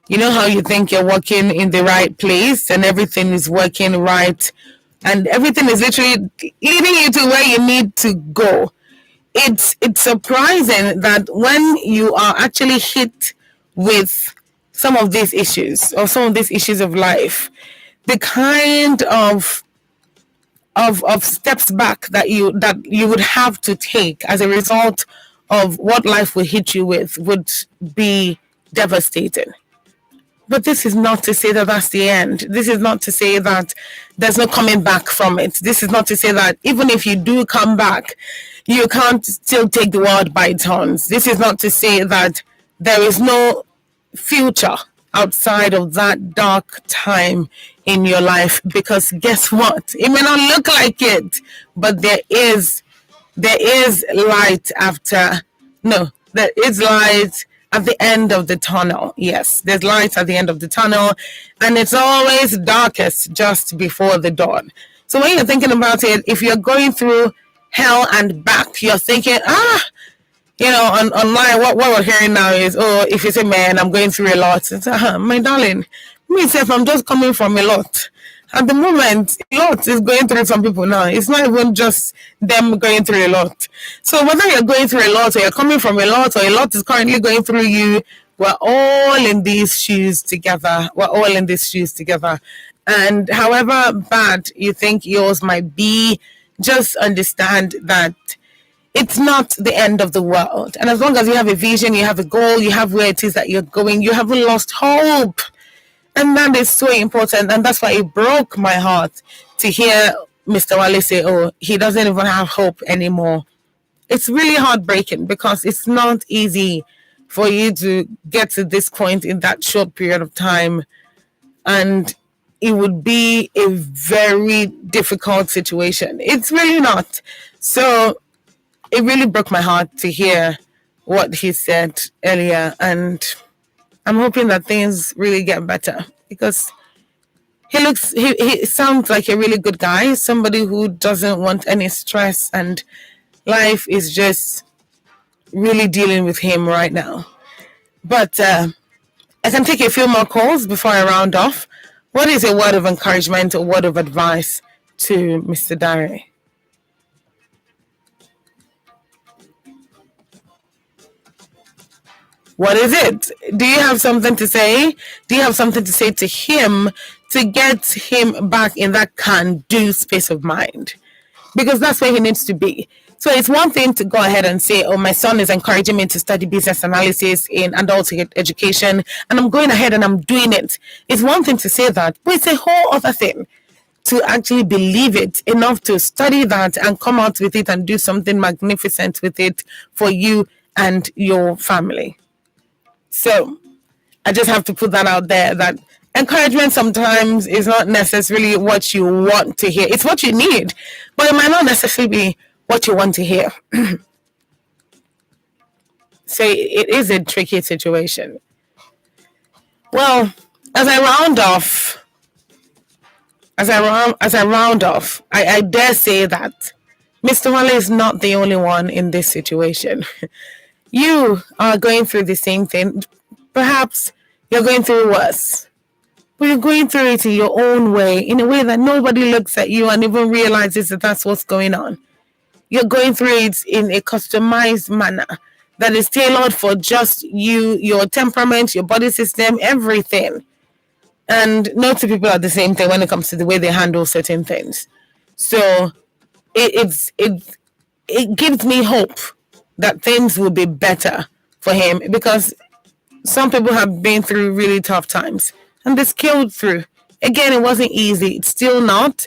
You know how you think you're working in the right place and everything is working right and everything is literally leading you to where you need to go. It's surprising that when you are actually hit with some of these issues or some of these issues of life, the kind of steps back that you would have to take as a result of what life will hit you with would be devastating. But this is not to say that that's the end. This is not to say that there's no coming back from it. This is not to say that even if you do come back, you can't still take the world by turns. This is not to say that there is no future outside of that dark time in your life, because guess what? It may not look like it, but there is light there is light at the end of the tunnel. Yes, there's light at the end of the tunnel, and it's always darkest just before the dawn. So when you're thinking about it, if you're going through hell and back, you're thinking, online, what we're hearing now is, if it's a man, I'm going through a lot. It's, my darling, myself, I'm just coming from a lot. At the moment, a lot is going through some people now. It's not even just them going through a lot. So whether you're going through a lot or you're coming from a lot or a lot is currently going through you, we're all in these shoes together. We're all in these shoes together. And however bad you think yours might be, just understand that it's not the end of the world. And as long as you have a vision, you have a goal, you have where it is that you're going, you haven't lost hope. And that is so important. And that's why it broke my heart to hear Mr. Wale say, oh, he doesn't even have hope anymore. It's really heartbreaking because it's not easy for you to get to this point in that short period of time. And it would be a very difficult situation. It's really not. So it really broke my heart to hear what he said earlier. And I'm hoping that things really get better because he sounds like a really good guy, somebody who doesn't want any stress, and life is just really dealing with him right now. But I can take a few more calls before I round off. What is a word of encouragement or word of advice to Mr. Dare? What is it? Do you have something to say? Do you have something to say to him to get him back in that can-do space of mind? Because that's where he needs to be. So it's one thing to go ahead and say, oh, my son is encouraging me to study business analysis in adult education, and I'm going ahead and I'm doing it. It's one thing to say that, but it's a whole other thing to actually believe it enough to study that and come out with it and do something magnificent with it for you and your family. So I just have to put that out there, that encouragement sometimes is not necessarily what you want to hear. It's what you need, but it might not necessarily be what you want to hear. So it is a tricky situation. Well, as I round off, I dare say that Mr. Wale is not the only one in this situation. You are going through the same thing. Perhaps you're going through worse. But you're going through it in your own way, in a way that nobody looks at you and even realizes that that's what's going on. You're going through it in a customized manner that is tailored for just you, your temperament, your body system, everything. And no two people are the same thing when it comes to the way they handle certain things. So it gives me hope that things will be better for him, because some people have been through really tough times and they scaled through. Again, it wasn't easy. It's still not.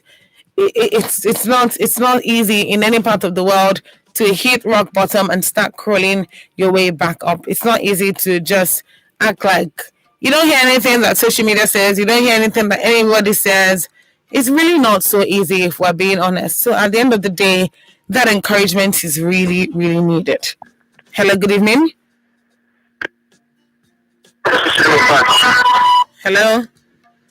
It's not easy in any part of the world to hit rock bottom and start crawling your way back up. It's not easy to just act like you don't hear anything that social media says. You don't hear anything that anybody says. It's really not so easy if we're being honest. So at the end of the day, that encouragement is really, really needed. Hello, good evening. Hello.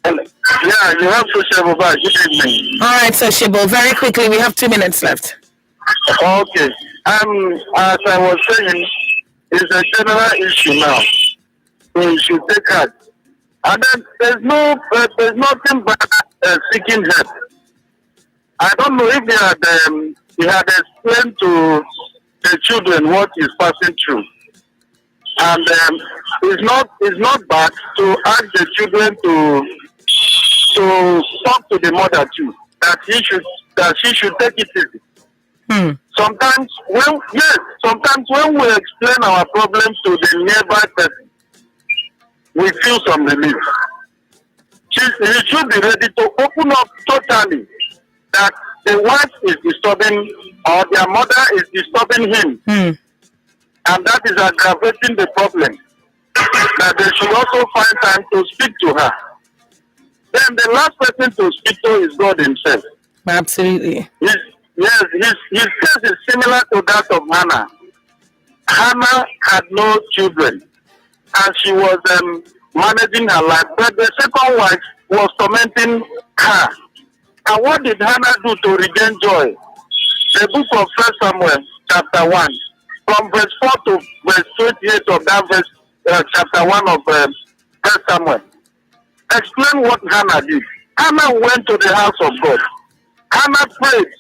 Yeah, you have to share about good evening. All right, so Shibo, very quickly, we have 2 minutes left. Okay. As I was saying, it's a general issue now. So you should take heart. And then there's nothing but seeking help. I don't know if he had explained to the children what he's passing through. And it's not bad to ask the children to talk to the mother too, that she should take it easy. Sometimes when we explain our problems to the nearby person, we feel some relief. He should be ready to open up totally that the wife is disturbing or their mother is disturbing him. And that is aggravating the problem. That they should also find time to speak to her. Then the last person to speak to is God himself. Absolutely. His case is similar to that of Hannah. Hannah had no children, and she was managing her life, but the second wife was tormenting her. And what did Hannah do to regain joy? The book of 1 Samuel, chapter 1, from verse 4 to verse 28 of that verse, chapter 1 of 1 Samuel. Explain what Hannah did. Hannah went to the house of God. Hannah prayed.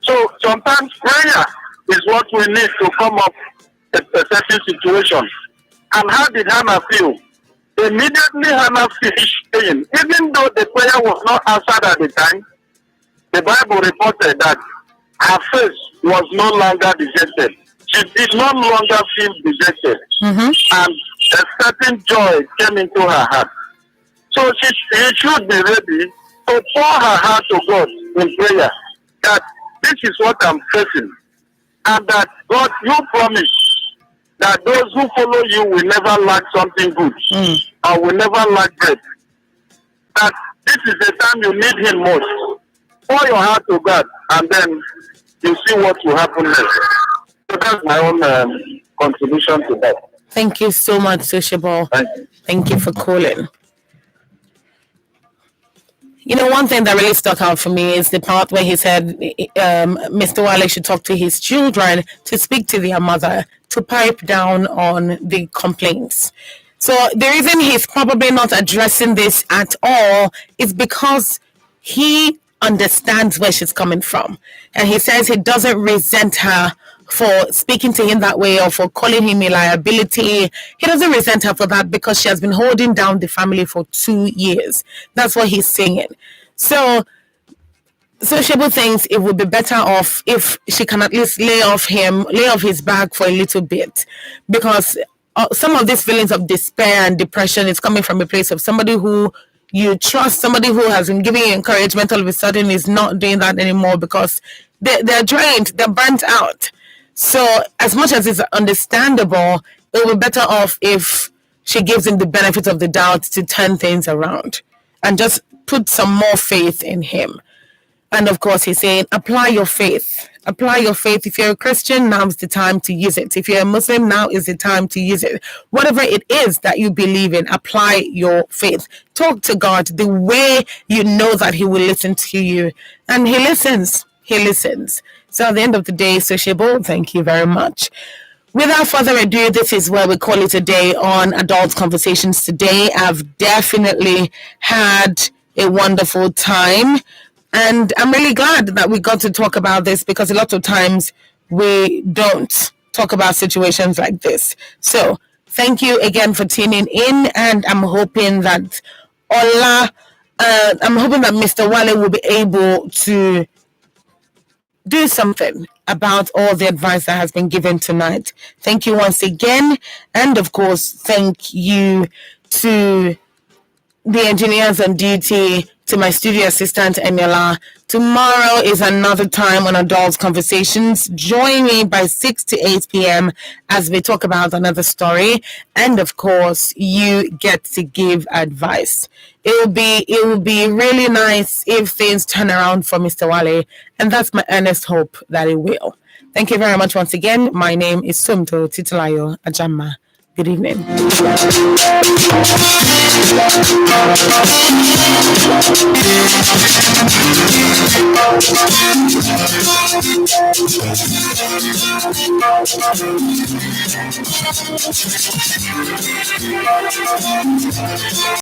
So sometimes prayer is what we need to come up with a certain situation. And how did Hannah feel? Immediately Hannah finished praying. Even though the prayer was not answered at the time, the Bible reported that her face was no longer dejected. She did no longer feel dejected. And a certain joy came into her heart. So she should be ready to pour her heart to God in prayer that this is what I'm facing, and that God, you promise that those who follow you will never lack something good, or will never lack bread. That this is the time you need Him most. Pour your heart to God, and then you see what will happen next. So that's my own contribution to that. Thank you so much, Sociable. Thank you for calling. You know, one thing that really stuck out for me is the part where he said Mr. Wale should talk to his children to speak to their mother, to pipe down on the complaints. So the reason he's probably not addressing this at all is because he understands where she's coming from. And he says he doesn't resent her for speaking to him that way or for calling him a liability. He doesn't resent her for that because she has been holding down the family for 2 years. That's what he's saying. So Shebo thinks it would be better off if she can at least lay off his back for a little bit, because some of these feelings of despair and depression is coming from a place of somebody who you trust, somebody who has been giving you encouragement, all of a sudden is not doing that anymore because they're drained, they're burnt out. So as much as it's understandable, it would be better off if she gives him the benefit of the doubt to turn things around and just put some more faith in him. And of course, he's saying, apply your faith. Apply your faith. If you're a Christian, now is the time to use it. If you're a Muslim, now is the time to use it. Whatever it is that you believe in, apply your faith. Talk to God the way you know that He will listen to you. And He listens. He listens. So at the end of the day, Sociable, thank you very much. Without further ado, this is where we call it a day on Adult Conversations today. I've definitely had a wonderful time. And I'm really glad that we got to talk about this, because a lot of times we don't talk about situations like this. So thank you again for tuning in. And I'm hoping that Mr. Wale will be able to do something about all the advice that has been given tonight. Thank you once again. And of course, thank you to the engineers on duty, to my studio assistant, Emila. Tomorrow is another time on Adult Conversations. Join me by 6 to 8 p.m. as we talk about another story. And of course, you get to give advice. It will be really nice if things turn around for Mr. Wale. And that's my earnest hope that it will. Thank you very much once again. My name is Sumto Titilayo Ajama. Good evening.